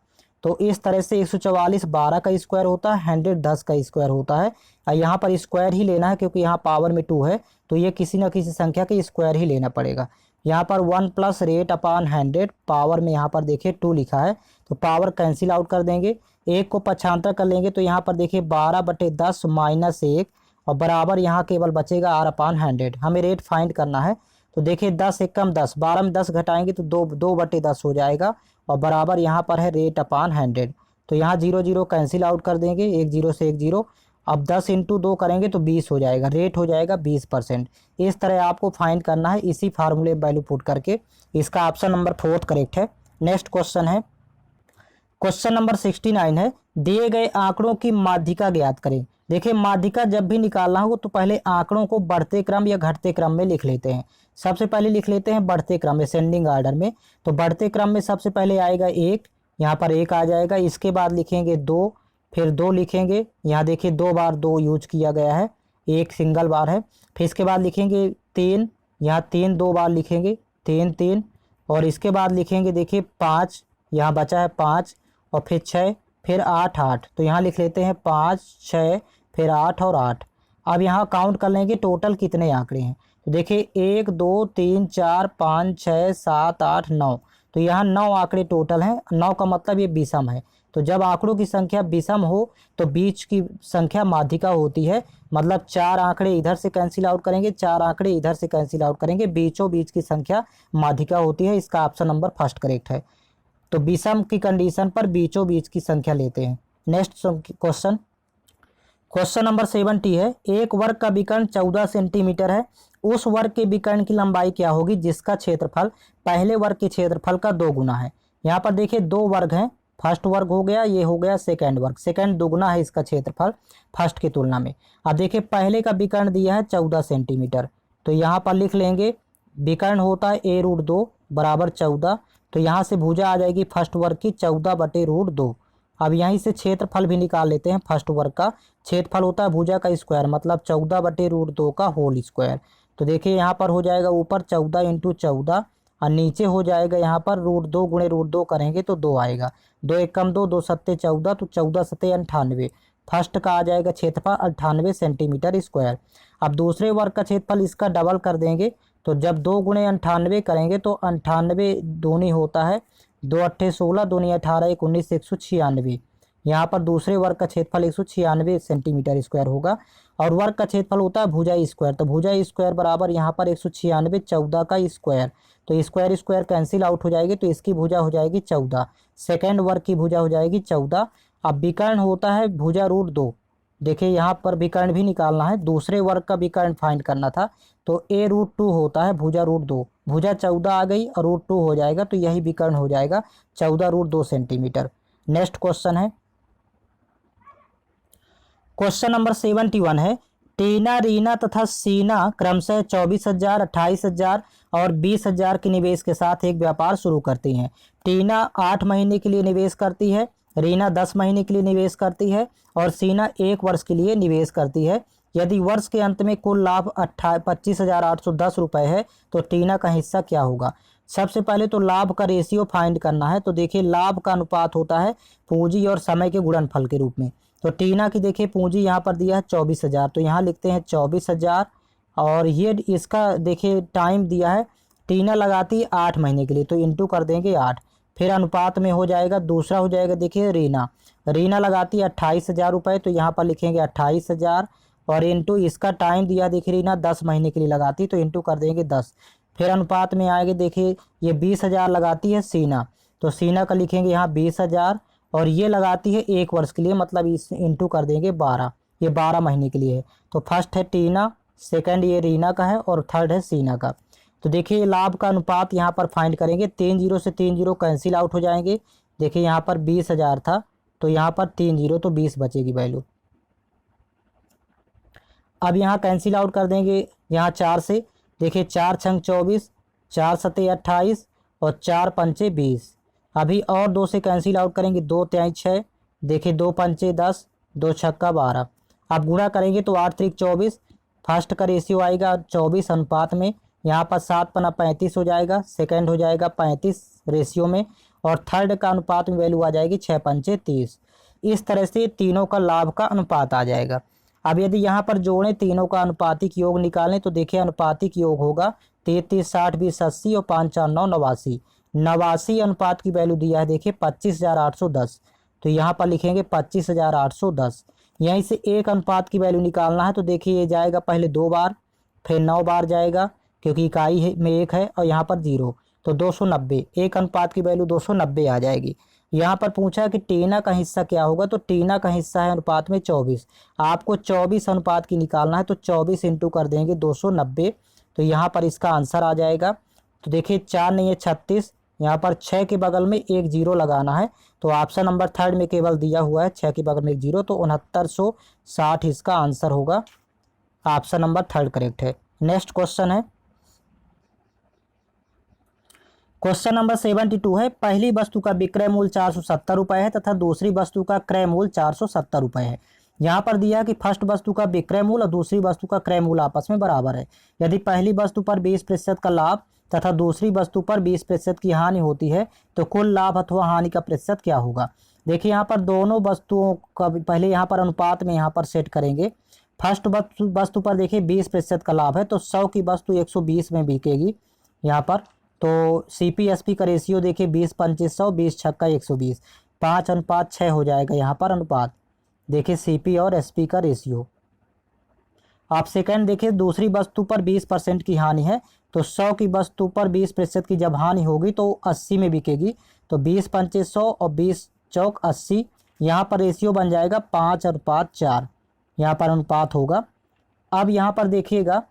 तो इस तरह से 144 12 का स्क्वायर होता है, 100 10 का स्क्वायर होता है, और यहाँ पर स्क्वायर ही लेना है क्योंकि यहाँ पावर में 2 है तो ये किसी न किसी संख्या के स्क्वायर ही लेना पड़ेगा। यहाँ पर 1 + रेट अपॉन 100, पावर में यहाँ पर देखिए 2 लिखा है तो पावर कैंसिल आउट कर देंगे, 1 को पक्षांतर कर लेंगे तो यहाँ पर देखिए 12/10 - 1, और बराबर यहाँ केवल बचेगा r/100। हमें रेट फाइंड करना है, तो देखिए 10 एकम 10, 12 में 10 घटाएंगे तो 2/10 हो जाएगा, और बराबर यहाँ पर है रेट अपॉन 100। तो यहाँ 0 0 कैंसिल आउट कर देंगे, 1 0 से 1 0, अब 10 × 2 करेंगे तो 20 हो जाएगा, रेट हो जाएगा 20%। इस तरह आपको फाइंड करना है इसी फार्मूले वैल्यू पुट करके। इसका ऑप्शन नंबर 4 करेक्ट है। नेक्स्ट क्वेश्चन है क्वेश्चन नंबर 69 है, दिए गए आंकड़ों की माध्यिका ज्ञात करें। देखिए माध्यिका जब भी निकालना हो तो पहले आंकड़ों को बढ़ते क्रम या घटते क्रम में लिख लेते हैं। सबसे पहले लिख लेते हैं बढ़ते क्रम में, असेंडिंग ऑर्डर में। तो बढ़ते क्रम में सबसे पहले आएगा 1, यहाँ पर 1 आ जाएगा, इसके बाद लिखेंगे 2, फिर 2 लिखेंगे, यहाँ देखिए 2 बार 2 यूज किया गया है, 1 सिंगल बार है। फिर इसके बाद लिखेंगे 3, यहाँ 3 2 बार लिखेंगे, 3 3, और इसके बाद लिखेंगे देखिए 5, यहाँ बचा है 5, और फिर 6, फिर 8 8, तो यहाँ लिख लेते हैं 5 6, फिर 8 और 8। अब यहाँ काउंट कर लेंगे टोटल कितने आंकड़े हैं। तो देखिए 1 2 3 4 5 6 7 8 9, तो यहाँ 9 आंकड़े टोटल हैं। 9 का मतलब ये विषम है, तो जब आंकड़ों की संख्या विषम हो तो बीच की संख्या माध्यिका होती है, मतलब 4 आंकड़े इधर से कैंसिल आउट करेंगे, 4 आंकड़े इधर से कैंसिल आउट करेंगे, बीचों बीच की संख्या माध्यिका होती है। इसका ऑप्शन नंबर 1 करेक्ट है। तो विषम की कंडीशन पर बीचों बीच की संख्या लेते हैं। नेक्स्ट क्वेश्चन क्वेश्चन नंबर 70 है, एक वर्ग का विकर्ण 14 सेंटीमीटर है, उस वर्ग के विकर्ण की लंबाई क्या होगी जिसका क्षेत्रफल पहले वर्ग के क्षेत्रफल का 2 गुना है। यहाँ पर देखिए 2 वर्ग हैं, फर्स्ट वर्ग हो गया, ये हो गया सेकंड वर्ग। सेकंड दुगना है इसका क्षेत्रफल फर्स्ट की तुलना में। अब देखिए पहले का विकर्ण दिया है 14 सेंटीमीटर, तो यहाँ पर लिख लेंगे विकर्ण होता है a√2 बराबर 14। तो यहाँ से भुजा आ जाएगी फर्स्ट वर्ग की 14/√2। अब यहीं से क्षेत्रफल भी निकाल लेते हैं। फर्स्ट वर्ग का क्षेत्रफल होता है भुजा का स्क्वायर, मतलब 14/√2 का होल स्क्वायर। तो देखिए यहाँ पर हो जाएगा ऊपर 14 × 14 और नीचे हो जाएगा यहाँ पर √2 × √2 करेंगे तो 2 आएगा। 2 × 1 = 2, 2 × 7 = 14, तो 14 × 7 = 98। फर्स्ट का आ जाएगा क्षेत्रफल 98 सेंटीमीटर स्क्वायर। अब दूसरे वर्ग का क्षेत्रफल इसका डबल कर देंगे, तो जब 2 × 98 करेंगे तो 98 दूनी होता है 2 × 8 = 16, 2 × 9 = 18, 1 × 19 = 196। यहाँ पर दूसरे वर्ग का क्षेत्रफल 196 सेंटीमीटर स्क्वायर होगा। और वर्ग का क्षेत्रफल होता है भुजा स्क्वायर, तो भुजा स्क्वायर बराबर यहाँ पर 196 14 का स्क्वायर, तो स्क्वायर स्क्वायर कैंसिल आउट हो जाएगी, तो इसकी भुजा हो जाएगी 14। सेकेंड वर्ग की भुजा हो जाएगी 14। अब विकर्ण होता है भुजा √2। देखिए यहाँ पर विकर्ण भी निकालना है, दूसरे वर्ग का विकर्ण फाइंड करना था, तो a√2 होता है भुजा √2। भुजा 14 आ गई और √2 हो जाएगा, तो यही विकर्ण हो जाएगा 14√2 सेंटीमीटर। नेक्स्ट क्वेश्चन है क्वेश्चन नंबर 71 है, टीना, रीना तथा सीना क्रमशः 24,000, 28,000 और 20,000 के निवेश के साथ एक व्यापार शुरू करती हैं। टीना 8 महीने के लिए निवेश करती है, रीना 10 महीने के लिए निवेश करती है और सीना 1 वर्ष के लिए निवेश करती है। यदि वर्ष के अंत में कुल लाभ 25,810 रुपये है तो टीना का हिस्सा क्या होगा। सबसे पहले तो लाभ का रेशियो फाइंड करना है। तो देखिए लाभ का अनुपात होता है पूंजी और समय के गुणनफल के रूप में। तो टीना की देखिए पूंजी यहाँ पर दिया है 24,000, तो यहाँ लिखते हैं 24,000 और ये इसका देखिए टाइम दिया है, टीना लगाती है 8 महीने के लिए, तो इंटू कर देंगे 8। फिर अनुपात में हो जाएगा, दूसरा हो जाएगा देखिए रीना, रीना लगाती है 28,000 रुपये, तो यहाँ पर लिखेंगे 28,000 और इंटू इसका टाइम दिया देखिए रीना 10 महीने के लिए लगाती, तो इंटू कर देंगे 10। फिर अनुपात में आएंगे देखिए ये 20,000 लगाती है सीना, तो सीना का लिखेंगे यहाँ 20,000 और ये लगाती है 1 वर्ष के लिए, मतलब इस इंटू कर देंगे 12, ये 12 महीने के लिए है। तो फर्स्ट है टीना, सेकंड ये रीना का है और थर्ड है सीना का। तो देखिए लाभ का अनुपात यहाँ पर फाइंड करेंगे, 3 0 से 3 0 कैंसिल आउट हो जाएंगे। देखिए यहाँ पर 20,000 था तो यहाँ पर 3 0 तो 20 बचेगी वैल्यू। अब यहाँ कैंसिल आउट कर देंगे यहाँ 4 से, देखिए 4 × 24, 4 × 7 = 28 और 4 × 5 = 20। अभी और 2 से कैंसिल आउट करेंगे, 2 × 3 = 6, देखिए 2 × 5 = 10, 2 × 6 = 12। अब गुणा करेंगे तो 8 × 3 = 24, फर्स्ट का रेशियो आएगा 24 अनुपात में, यहाँ पर 7 × 35 हो जाएगा, सेकंड हो जाएगा 35 रेशियो में और थर्ड का अनुपात में वैल्यू आ जाएगी 6 × 5 = 30। इस तरह से तीनों का लाभ का अनुपात आ जाएगा। अब यदि यहाँ पर जोड़ें तीनों का अनुपातिक योग निकालें तो देखिए अनुपातिक योग होगा 33, 60, 20, 80 और 5 × 4 = 9, 89। 89 अनुपात की वैल्यू दिया है देखिए 25,810, तो यहाँ पर लिखेंगे 25,810। यहीं से एक अनुपात की वैल्यू निकालना है, तो देखिए ये जाएगा पहले 2 बार, फिर 9 बार जाएगा क्योंकि इकाई में 1 है और यहाँ पर 0, तो 290। एक अनुपात की वैल्यू 290 आ जाएगी। यहाँ पर पूछा कि टीना का हिस्सा क्या होगा, तो टीना का हिस्सा है अनुपात में 24। आपको 24 अनुपात की निकालना है, तो 24 इंटू कर देंगे 290, तो यहाँ पर इसका आंसर आ जाएगा। तो देखिए 4 नहीं है 36, यहाँ पर 6 के बगल में 1 0 लगाना है, तो ऑप्शन नंबर थर्ड में केवल दिया हुआ है 6 के बगल में 1 0, तो 6960 इसका आंसर होगा। ऑप्शन नंबर थर्ड करेक्ट है। नेक्स्ट क्वेश्चन है क्वेश्चन नंबर 72 है, पहली वस्तु का विक्रय मूल्य 470 रुपये है तथा दूसरी वस्तु का क्रय मूल्य 470 रुपये है। यहाँ पर दिया है कि फर्स्ट वस्तु का विक्रय मूल्य और दूसरी वस्तु का क्रय मूल्य आपस में बराबर है। यदि पहली वस्तु पर 20% का लाभ तथा दूसरी वस्तु पर 20% की हानि होती है तो कुल लाभ अथवा हानि का प्रतिशत क्या होगा। देखिए यहाँ पर दोनों वस्तुओं का पहले यहाँ पर अनुपात में यहाँ पर सेट करेंगे। फर्स्ट वस्तु पर देखिए 20% का लाभ है तो 100 की वस्तु 120 में बिकेगी यहाँ पर। तो CP/SP का रेशियो देखिए 20 × 25 100, 20 × 6 = 120, 5:6 हो जाएगा यहाँ पर अनुपात। देखिए CP और SP का रेशियो। आप सेकंड देखिए दूसरी वस्तु पर 20% की हानि है तो 100 की वस्तु पर 20% की जब हानि होगी तो 80 में बिकेगी, तो 20 × 5 = 100 और 20 × 4 = 80। यहाँ पर रेशियो बन जाएगा 5:4, यहाँ पर अनुपात होगा। अब यहाँ पर देखिएगा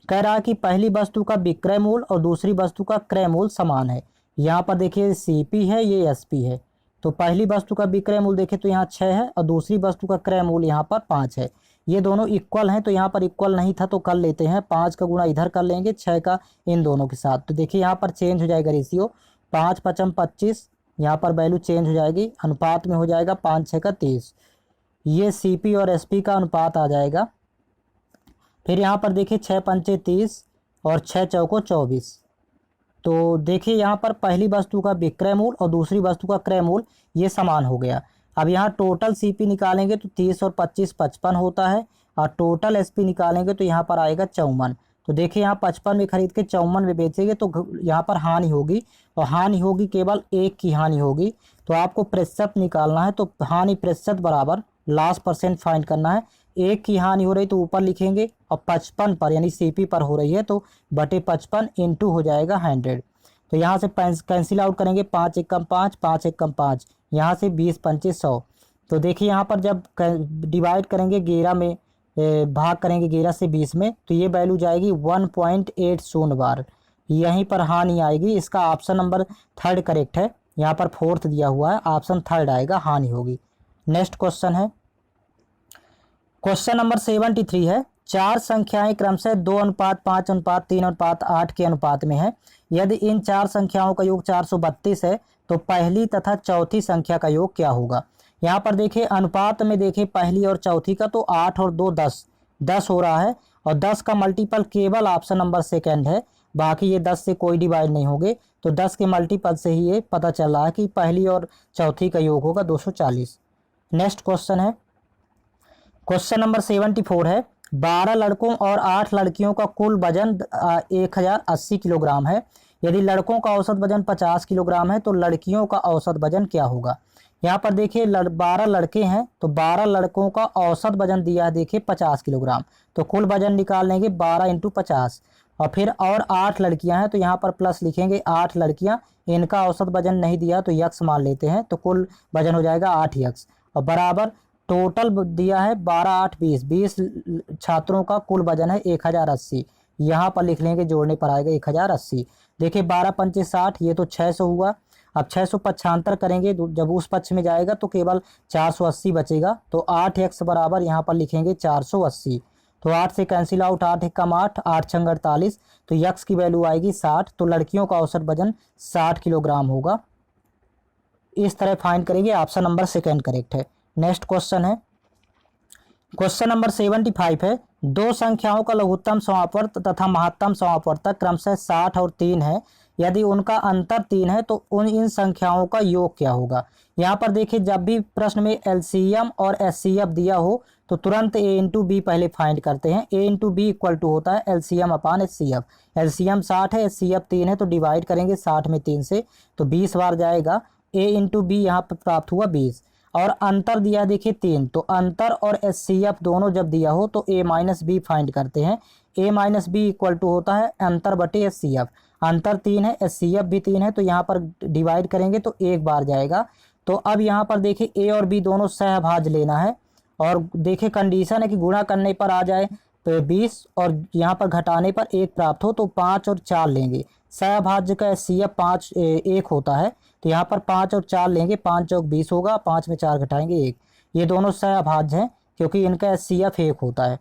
कह रहा है कि पहली वस्तु का विक्रय मूल्य और दूसरी वस्तु का क्रय मूल्य समान है। यहाँ पर देखिए CP है, ये SP है, तो पहली वस्तु का विक्रय मूल्य देखें तो यहाँ 6 है और दूसरी वस्तु का क्रय मूल्य यहाँ पर 5 है। ये दोनों इक्वल हैं, तो यहाँ पर इक्वल नहीं था तो कर लेते हैं, 5 का गुणा इधर कर लेंगे 6 का इन दोनों के साथ। तो देखिए यहाँ पर चेंज हो जाएगा रेशियो, 5 5 25, यहाँ पर वैल्यू चेंज हो जाएगी, अनुपात में हो जाएगा 5 6 का 30। ये CP और SP का अनुपात आ जाएगा। फिर यहाँ पर देखिए 6 पंचे 30 और 6 चौको 24। तो देखिए यहाँ पर पहली वस्तु का विक्रय मूल्य और दूसरी वस्तु का क्रय मूल्य ये समान हो गया। अब यहाँ टोटल CP निकालेंगे तो 30 और 25 55 होता है, और टोटल SP निकालेंगे तो यहाँ पर आएगा 54। तो देखिए यहाँ 55 में खरीद के 54 में बेचेंगे तो यहाँ पर हानि होगी, और हानि होगी केवल एक की हानि होगी। तो आपको प्रतिशत निकालना है, तो हानि प्रतिशत बराबर लॉस परसेंट फाइंड करना है। एक की हानि हो रही तो ऊपर लिखेंगे, और 55 पर यानी CP पर हो रही है तो बटे 55 इंटू हो जाएगा 100। तो यहाँ से कैंसिल आउट करेंगे, 5 1 5 5 1 5, यहाँ से 20 पंचे 100। तो देखिए यहाँ पर जब डिवाइड करेंगे 11 में, भाग करेंगे 11 से 20 में, तो ये वैल्यू जाएगी 1.80 बार, यहीं पर हानि आएगी। इसका ऑप्शन नंबर 3 करेक्ट है, यहाँ पर 4th दिया हुआ है, ऑप्शन 3 आएगा, हानि होगी। नेक्स्ट क्वेश्चन है, क्वेश्चन नंबर 73 है, 4 संख्याएं क्रमशः 2:5:3:8 के अनुपात में है। यदि इन 4 संख्याओं का योग 432 है तो पहली तथा चौथी संख्या का योग क्या होगा। यहाँ पर देखिए अनुपात में देखिए पहली और चौथी का तो 8 और 2 10 हो रहा है, और 10 का मल्टीपल केवल ऑप्शन नंबर 2 है, बाकी ये 10 से कोई डिवाइड नहीं होंगे। तो 10 के मल्टीपल से ही ये पता चल रहा है कि पहली और चौथी का योग होगा 240। नेक्स्ट क्वेश्चन है, क्वेश्चन नंबर 74 है, 12 लड़कों और 8 लड़कियों का कुल वजन 1080 किलोग्राम है। यदि लड़कों का औसत वजन 50 किलोग्राम है तो लड़कियों का औसत वजन क्या होगा। यहाँ पर देखिए 12 लड़के हैं तो 12 लड़कों का औसत वजन दिया है देखिए 50 किलोग्राम, तो कुल वजन निकाल लेंगे 12 × 50। और फिर और 8 लड़कियां हैं तो यहाँ पर प्लस लिखेंगे, 8 लड़कियां, इनका औसत वजन नहीं दिया तो यक्स मान लेते हैं, तो कुल वजन हो जाएगा 8 यक्स, और बराबर टोटल दिया है 12 8 20 छात्रों का कुल वजन है 1080, यहाँ पर लिख लेंगे, जोड़ने पर आएगा 1080। देखिए 12 पंचे 60, ये तो 600 हुआ। अब 675 करेंगे जब उस पक्ष में जाएगा तो केवल 480 बचेगा, तो 8x बराबर यहाँ पर लिखेंगे 480। तो 8 से कैंसिल आउट, 8 × 8 8 × 48, तो यक्स की वैल्यू आएगी 60। तो लड़कियों का औसत वजन 60 किलोग्राम होगा। इस तरह फाइंड करेंगे, ऑप्शन नंबर 2 करेक्ट है। नेक्स्ट क्वेश्चन है, क्वेश्चन नंबर 75 है, 2 संख्याओं का लघुत्तम समापवर्त तथा महत्तम समापवर्तक क्रमशः 60 और 3 है। यदि उनका अंतर 3 है तो इन संख्याओं का योग क्या होगा। यहाँ पर देखिए जब भी प्रश्न में LCM और SCF दिया हो तो तुरंत A × B पहले फाइंड करते हैं। A × B इक्वल टू होता है LCM/SCF। LCM 60 है, SCF 3 है, तो डिवाइड करेंगे 60 में 3 से, तो 20 बार जाएगा। A × B यहाँ पर प्राप्त हुआ 20, और अंतर दिया देखिए 3, तो अंतर और SCF दोनों जब दिया हो तो A - B फाइंड करते हैं। A - B इक्वल टू होता है अंतर बटे SCF। अंतर 3 है, SCF भी 3 है, तो यहाँ पर डिवाइड करेंगे तो 1 बार जाएगा। तो अब यहाँ पर देखिए A और B दोनों सहभाज्य लेना है, और देखिए कंडीशन है कि गुणा करने पर आ जाए तो 20 और यहाँ पर घटाने पर 1 प्राप्त हो, तो 5 और 4 लेंगे। सहभाज्य का SCF 1 होता है, तो यहाँ पर 5 और 4 लेंगे, 5 चौक 20 होगा, 5 में 4 घटाएंगे 1। ये दोनों सहभाज्य हैं क्योंकि इनका SCF 1 होता है।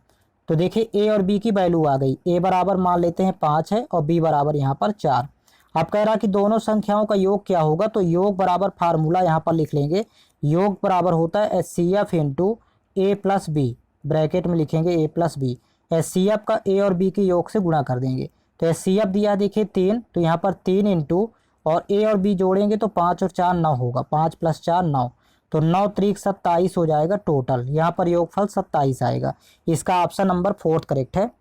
तो देखिए A और B की वैल्यू आ गई। A बराबर मान लेते हैं 5 है और B बराबर यहाँ पर 4। अब कह रहा कि दोनों संख्याओं का योग क्या होगा, तो योग बराबर फार्मूला यहाँ पर लिख लेंगे। योग बराबर होता है SCF × A + B, ब्रैकेट में लिखेंगे A + B। SCF का A और B के योग से गुणा कर देंगे, तो SCF दिया देखिए 3, तो यहाँ पर 3 इंटू और A और B जोड़ेंगे तो 5 और 4 9 होगा, 5 + 4 9, तो 9 3 27 हो जाएगा टोटल। यहाँ पर योगफल 27 आएगा। इसका ऑप्शन नंबर 4 करेक्ट है।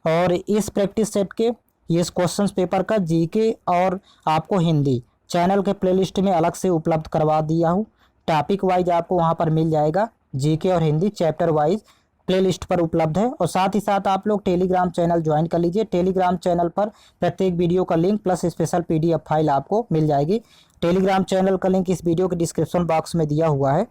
और इस प्रैक्टिस सेट के इस क्वेश्चन पेपर का GK और आपको हिंदी चैनल के प्लेलिस्ट में अलग से उपलब्ध करवा दिया हूँ। टॉपिक वाइज आपको वहाँ पर मिल जाएगा, GK और हिंदी चैप्टर वाइज प्लेलिस्ट पर उपलब्ध है। और साथ ही साथ आप लोग टेलीग्राम चैनल ज्वाइन कर लीजिए। टेलीग्राम चैनल पर प्रत्येक वीडियो का link plus special PDF file आपको मिल जाएगी। टेलीग्राम चैनल का लिंक इस वीडियो के डिस्क्रिप्शन बॉक्स में दिया हुआ है।